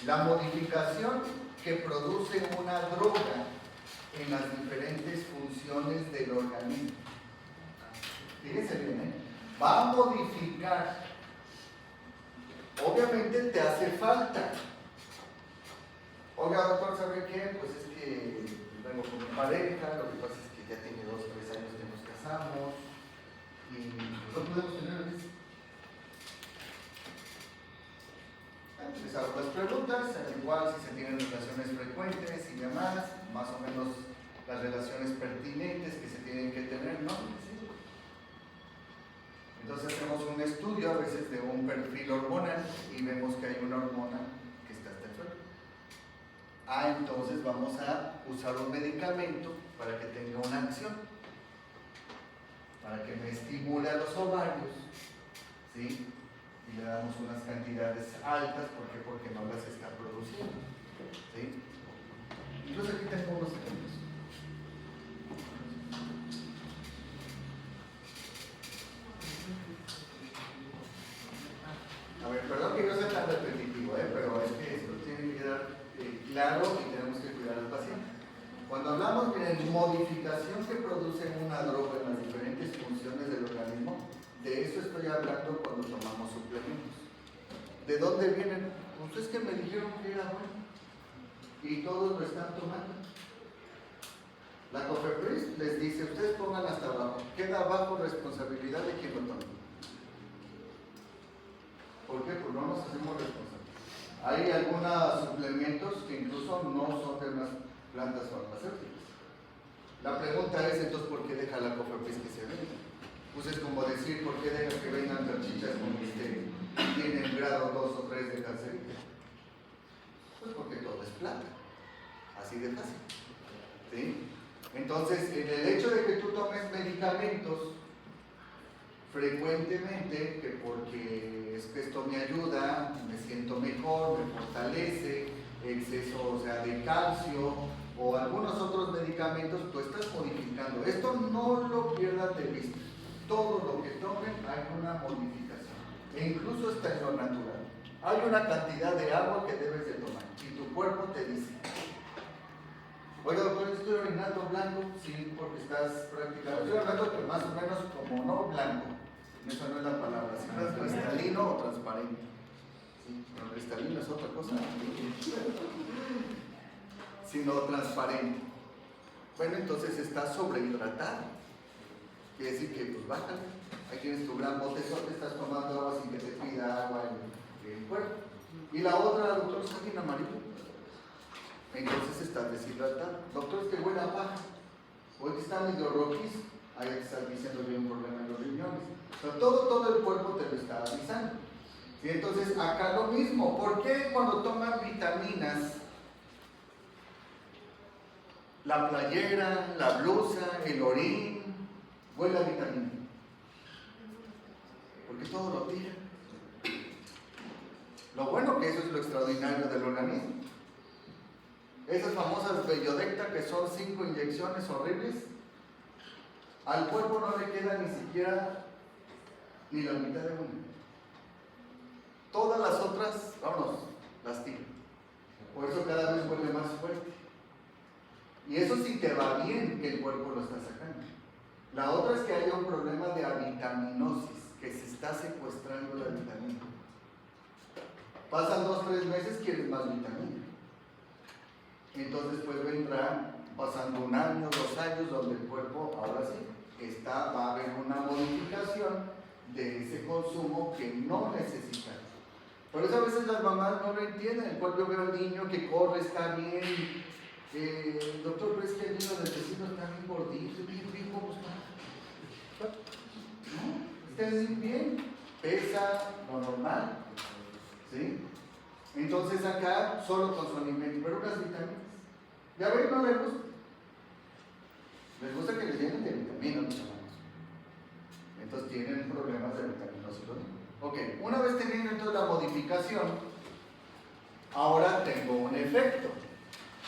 La modificación que produce una droga en las diferentes funciones del organismo. Fíjense bien, va a modificar. Obviamente te hace falta. Oiga, doctor, ¿sabe qué? Pues es que vengo con mi pareja, lo que pasa es que ya tiene 2 o 3 años que nos casamos y no podemos tener bebés. Les hago las preguntas, al igual si se tienen relaciones frecuentes y demás, más o menos las relaciones pertinentes que se tienen que tener, ¿no? Entonces hacemos un estudio a veces de un perfil hormonal y vemos que hay una hormona que está hasta el suelo. Entonces vamos a usar un medicamento para que tenga una acción, para que me estimule a los ovarios, ¿sí? Y le damos unas cantidades altas, ¿por qué? Porque no las está produciendo, ¿sí? Incluso aquí tengo unos ejemplos. A ver, perdón que yo sea tan repetitivo, pero es que esto tiene que quedar claro y tenemos que cuidar al paciente. Cuando hablamos de modificación que produce una droga en las diferentes funciones del organismo, de eso estoy hablando cuando tomamos suplementos. ¿De dónde vienen? Pues es que me dijeron que era bueno y todos lo están tomando. La COFEPRIS les dice, ustedes pongan hasta abajo, queda bajo responsabilidad de quien lo tome. ¿Por qué? Pues no nos hacemos responsables. Hay algunos suplementos que incluso no son de unas plantas farmacéuticas. La pregunta es entonces, ¿por qué deja la COFEPRIS que se venda? Pues es como decir, ¿por qué deja que vendan salchichas con que tienen grado 2 o 3 de cancerígeno? Pues porque todo es plata. Así de fácil. ¿Sí? Entonces, en el hecho de que tú tomes medicamentos frecuentemente, que porque es que esto me ayuda, me siento mejor, me fortalece, exceso, o sea, de calcio o algunos otros medicamentos, tú estás modificando. Esto no lo pierdas de vista. Todo lo que tomen hay una modificación, e incluso está en lo natural. Hay una cantidad de agua que debes de tomar y tu cuerpo te dice, oiga doctor, estoy orinando blanco, sí, porque estás practicando. Estoy hablando que más o menos como no blanco, esa no es la palabra, sino es cristalino o transparente. Sí, pero cristalino es otra cosa, sino transparente. Bueno, entonces estás sobrehidratado. Quiere decir que, pues bájale. Ahí tienes tu gran botezote, estás tomando agua sin que te pida agua en el cuerpo. Y la otra, doctor, está bien amarillo. Entonces estás deshidratado. Doctor, es que huele a paja. Hoy que está medio rojizo, ahí te estás diciendo que hay un problema en los riñones. O sea, todo el cuerpo te lo está avisando. ¿Sí? Entonces, acá lo mismo. ¿Por qué cuando toman vitaminas La playera, la blusa, el orín, huele a vitamina. Porque todo lo tira. Lo bueno que eso es lo extraordinario del organismo. Esas famosas Bellodecta, que son 5 inyecciones horribles, al cuerpo no le queda ni siquiera ni la mitad de una. Todas las otras, vámonos, las tira. Por eso cada vez vuelve más fuerte. Y eso sí te va bien que el cuerpo lo está sacando. La otra es que haya un problema de avitaminosis, que se está secuestrando la vitamina. Pasan 2-3 meses, quieres más vitamina. Entonces pues vendrá pasando 1 año, 2 años, donde el cuerpo ahora sí va a haber una modificación de ese consumo que no necesita. Por eso a veces las mamás no lo entienden. El cual yo veo al niño que corre, está bien. Doctor, pero es que el niño del vecino está bien gordito, bien, ¿cómo está? No, está bien, pesa lo normal, ¿sí? Entonces acá solo con su alimento, pero unas vitaminas. Ya ven, no les gusta. Les gusta que les llenen de vitaminas, los hermanos. Entonces tienen problemas de vitaminosis. Ok, una vez teniendo entonces la modificación, ahora tengo un efecto.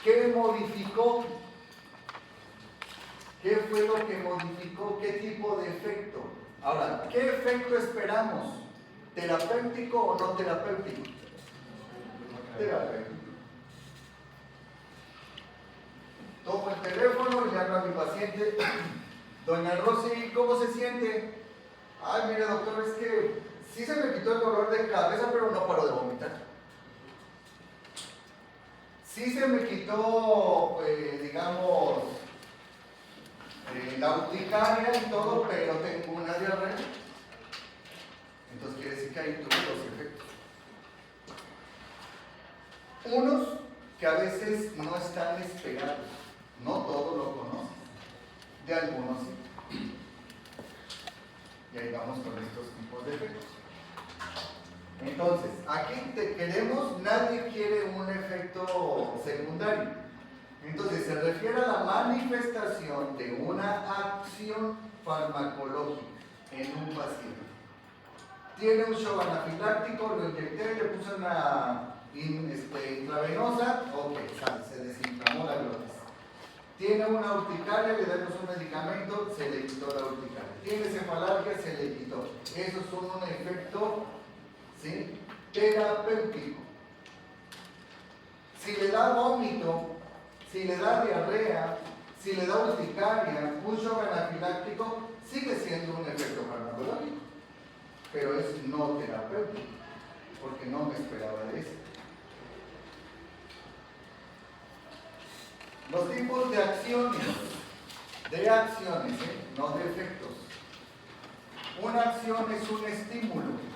¿Qué modificó? ¿Qué fue lo que modificó? ¿Qué tipo de efecto? Ahora, ¿qué efecto esperamos? ¿Terapéutico o no terapéutico? Terapéutico. Tomo el teléfono y le hablo a mi paciente. Doña Rosy, ¿cómo se siente? Ay, mire doctor, es que sí se me quitó el dolor de cabeza, pero no paro de vomitar. Sí se me quitó, digamos, la urticaria y todo, pero tengo una diarrea. Entonces quiere decir que ahí tuve 2 efectos. Unos que a veces no están esperados, no todos lo conocen, de algunos sí. Y ahí vamos con estos tipos de efectos. Entonces, aquí nadie quiere un efecto secundario. Entonces, se refiere a la manifestación de una acción farmacológica en un paciente. Tiene un shock anafiláctico, lo inyecté, le puse una intravenosa, ok, se desinflamó la glotis. Tiene una urticaria, le damos un medicamento, se le quitó la urticaria. Tiene cefalalgia, se le quitó. Esos son un efecto, ¿sí?, terapéutico. Si le da vómito, si le da diarrea, si le da urticaria, un shock anafiláctico, sigue siendo un efecto farmacológico, pero es no terapéutico, porque no me esperaba de eso. Los tipos de acciones, no de efectos. Una acción es un estímulo.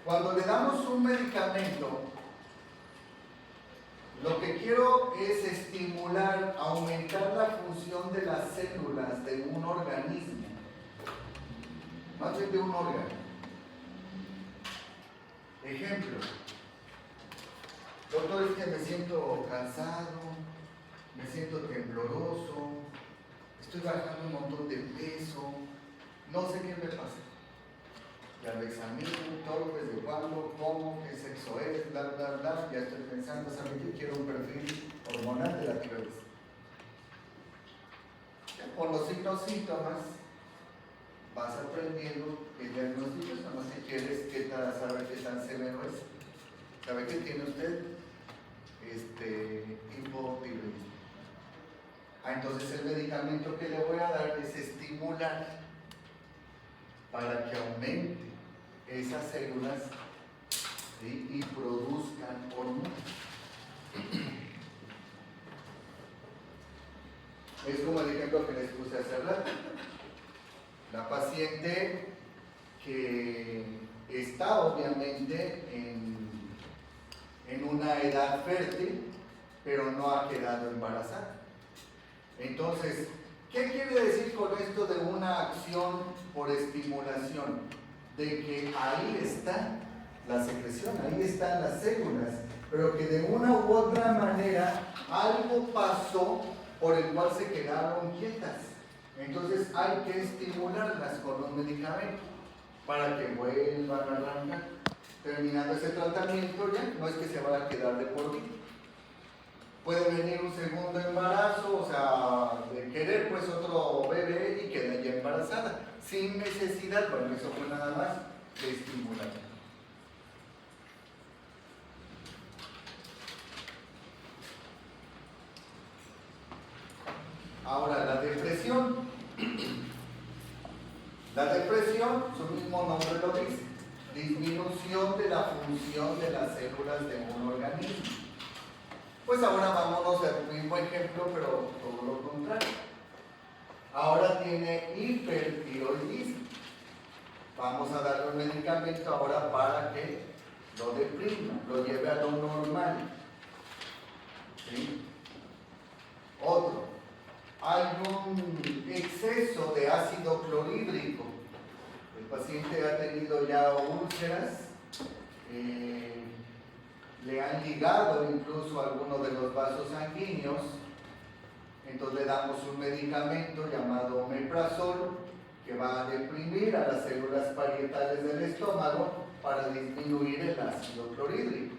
Cuando le damos un medicamento, lo que quiero es estimular, aumentar la función de las células de un organismo, más bien de un órgano. Ejemplo. Doctor, es que me siento cansado, me siento tembloroso, estoy bajando un montón de peso, no sé qué me pasa. Ya lo examino, todo desde cuándo, cómo, qué sexo es, bla, bla, bla, ya estoy pensando, ¿sabe qué? Quiero un perfil hormonal de la tiroides. Con los síntomas vas aprendiendo el diagnóstico, nada más si quieres saber qué tan severo es. ¿Sabe qué tiene usted? Hipotiroidismo. Entonces el medicamento que le voy a dar es estimular para que aumente esas células, ¿sí?, y produzcan hormonas. Es como el ejemplo que les puse hace rato. La paciente que está obviamente en una edad fértil, pero no ha quedado embarazada. Entonces, ¿qué quiere decir con esto de una acción por estimulación? De que ahí está la secreción, ahí están las células pero que de una u otra manera algo pasó por el cual se quedaron quietas. Entonces hay que estimularlas con los medicamentos para que vuelvan a arrancar. Terminando ese tratamiento ya no es que se vaya a quedar de por vida. Puede venir un segundo embarazo, o sea, de querer pues otro bebé y queda ya embarazada, sin necesidad, bueno, eso fue nada más de estimular. Ahora, la depresión. La depresión, su mismo nombre lo dice, disminución de la función de las células de un organismo. Pues ahora vámonos al mismo ejemplo, pero todo lo contrario. Ahora tiene hipertiroidismo. Vamos a darle un medicamento ahora para que lo deprima, lo lleve a lo normal. ¿Sí? Otro. Hay un exceso de ácido clorhídrico. El paciente ha tenido ya úlceras, le han ligado incluso algunos de los vasos sanguíneos, entonces le damos un medicamento llamado omeprazol que va a deprimir a las células parietales del estómago para disminuir el ácido clorhídrico.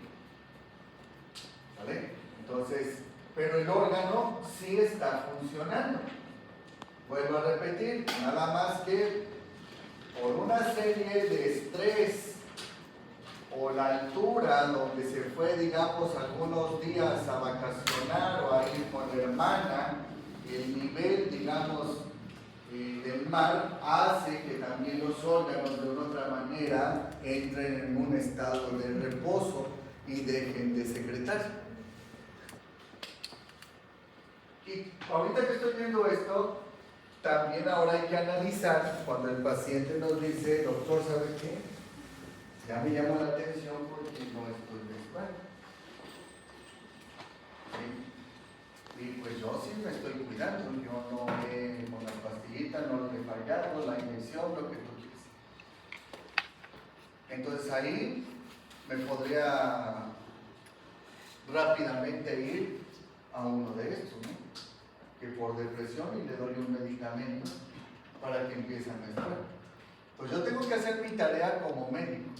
¿Vale? Entonces, pero el órgano sí está funcionando. Vuelvo a repetir, nada más que por una serie de estrés o la altura donde se fue, digamos, algunos días a vacacionar o a ir con la hermana, el nivel, digamos, del mar hace que también los órganos de una otra manera entren en un estado de reposo y dejen de secretar. Y ahorita que estoy viendo esto, también ahora hay que analizar cuando el paciente nos dice, doctor, ¿sabe qué? Ya me llama la atención porque no estoy de espalda. ¿Sí? Y pues yo sí me estoy cuidando, yo no con las pastillitas, no le he fallado, la inyección, lo que tú quieras. Entonces ahí me podría rápidamente ir a uno de estos, ¿no? Que por depresión y le doy un medicamento para que empiece a mejorar. Pues yo tengo que hacer mi tarea como médico.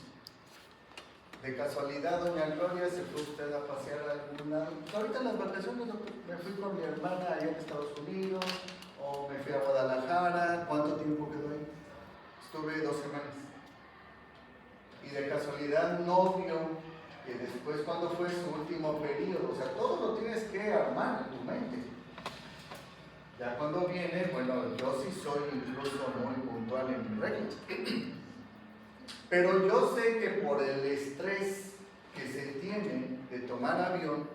De casualidad, doña Gloria, ¿se fue usted a pasear a alguna? Ahorita en las vacaciones me fui con mi hermana allá en Estados Unidos, o me fui a Guadalajara. ¿Cuánto tiempo quedó ahí? Estuve 2 semanas. Y de casualidad no vio que después, cuando fue su último periodo, o sea, todo lo tienes que armar en tu mente. Ya cuando viene, bueno, yo sí soy incluso muy puntual en mis reglas. Pero yo sé que por el estrés que se tiene de tomar avión,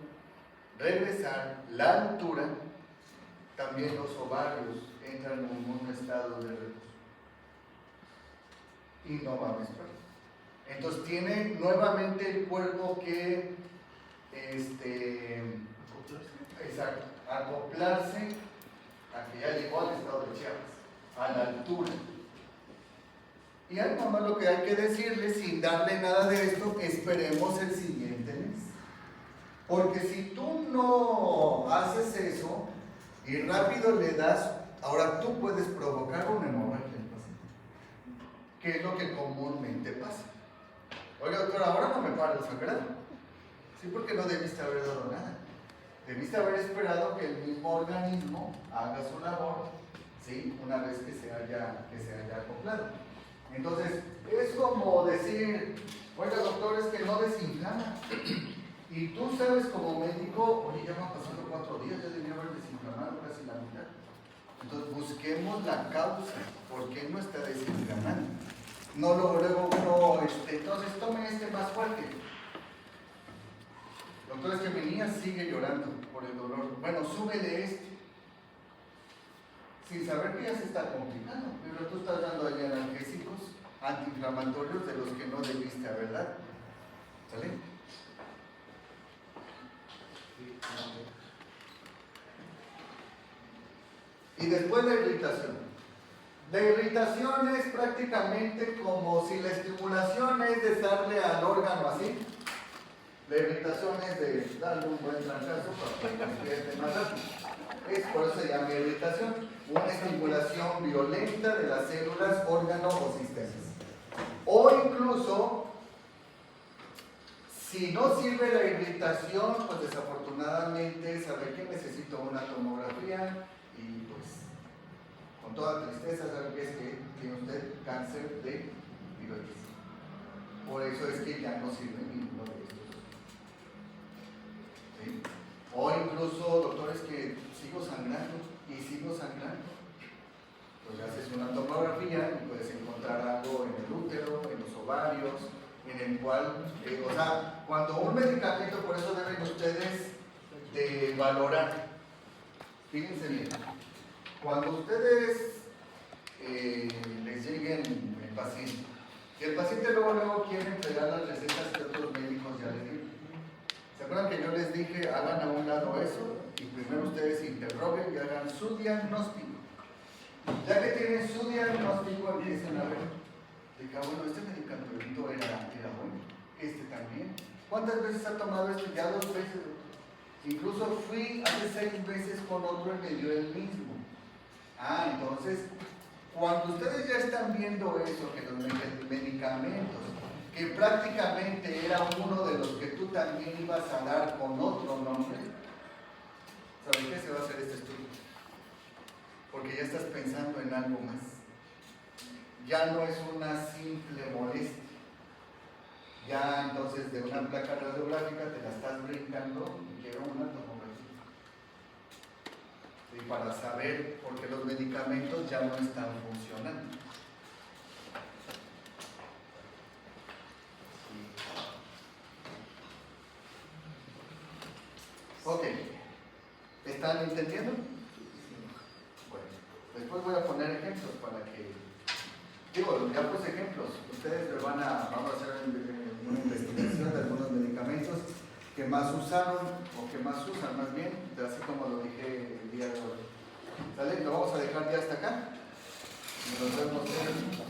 regresar, la altura, también los ovarios entran en un estado de reposo. Y no va a mejorar. Entonces tiene nuevamente el cuerpo que acoplarse a que ya llegó al estado de Chiapas, a la altura. Y al mamá lo que hay que decirle, sin darle nada de esto, esperemos el siguiente mes. Porque si tú no haces eso y rápido le das, ahora tú puedes provocar una hemorragia al paciente, que es lo que comúnmente pasa. Oiga, doctor, ahora no me para el sangrado. Sí, porque no debiste haber dado nada. Debiste haber esperado que el mismo organismo haga su labor, ¿sí? Una vez que se haya acoplado. Entonces, es como decir, oiga, doctor, es que no desinflama. Y tú sabes como médico, oye, ya van pasando 4 días, ya debería haber desinflamado casi la mitad. Entonces, busquemos la causa, ¿por qué no está desinflamando? No luego uno, entonces tome este más fuerte. Doctor, es que mi niña sigue llorando por el dolor. Bueno, súbele este. Sin saber que ya se está complicando. Pero tú estás dando ahí analgésicos, antiinflamatorios de los que no debiste haber dado. ¿Sale? Y después la irritación. La irritación es prácticamente como si la estimulación es de darle al órgano así. La irritación es de darle un buen trancazo para que despierte más rápido. Por eso se llama irritación, una estimulación violenta de las células, órganos o sistemas. O incluso, si no sirve la irritación, pues desafortunadamente sabe que necesito una tomografía y pues con toda tristeza sabe que es que tiene usted cáncer de tiroides. Por eso es que ya no sirve ninguno de estos. ¿Sí? O incluso, doctores, que sigo sangrando y sigo sangrando. Pues haces una tomografía y puedes encontrar algo en el útero, en los ovarios, en el cual, o sea, cuando un medicamento, por eso deben ustedes de valorar. Fíjense bien, cuando ustedes les lleguen el paciente, y el paciente luego quiere entregar las recetas que otros médicos ya les dieron. ¿Se acuerdan que yo les dije, hagan a un lado eso y primero ustedes interroguen y hagan su diagnóstico? Ya que tienen su diagnóstico, empiecen a ver, bueno, este medicamento era bueno, este también. ¿Cuántas veces ha tomado este? Ya 2 veces. Incluso fui hace 6 veces con otro y me dio el mismo. Entonces, cuando ustedes ya están viendo eso, que los medicamentos, que prácticamente era uno de los que tú también ibas a dar con otro nombre, ¿sabes qué se va a hacer este estudio? Porque ya estás pensando en algo más. Ya no es una simple molestia. Ya entonces de una placa radiográfica te la estás brincando y quiero una tomografía. Y para saber por qué los medicamentos ya no están funcionando. Ok. ¿Están entendiendo? Bueno, después voy a poner ejemplos para que... Digo, ya puse ejemplos. Ustedes vamos a hacer una investigación de algunos medicamentos que más usaron o que más usan, más bien, así como lo dije el día de hoy. ¿Sale? Lo vamos a dejar ya hasta acá. Y nos vemos en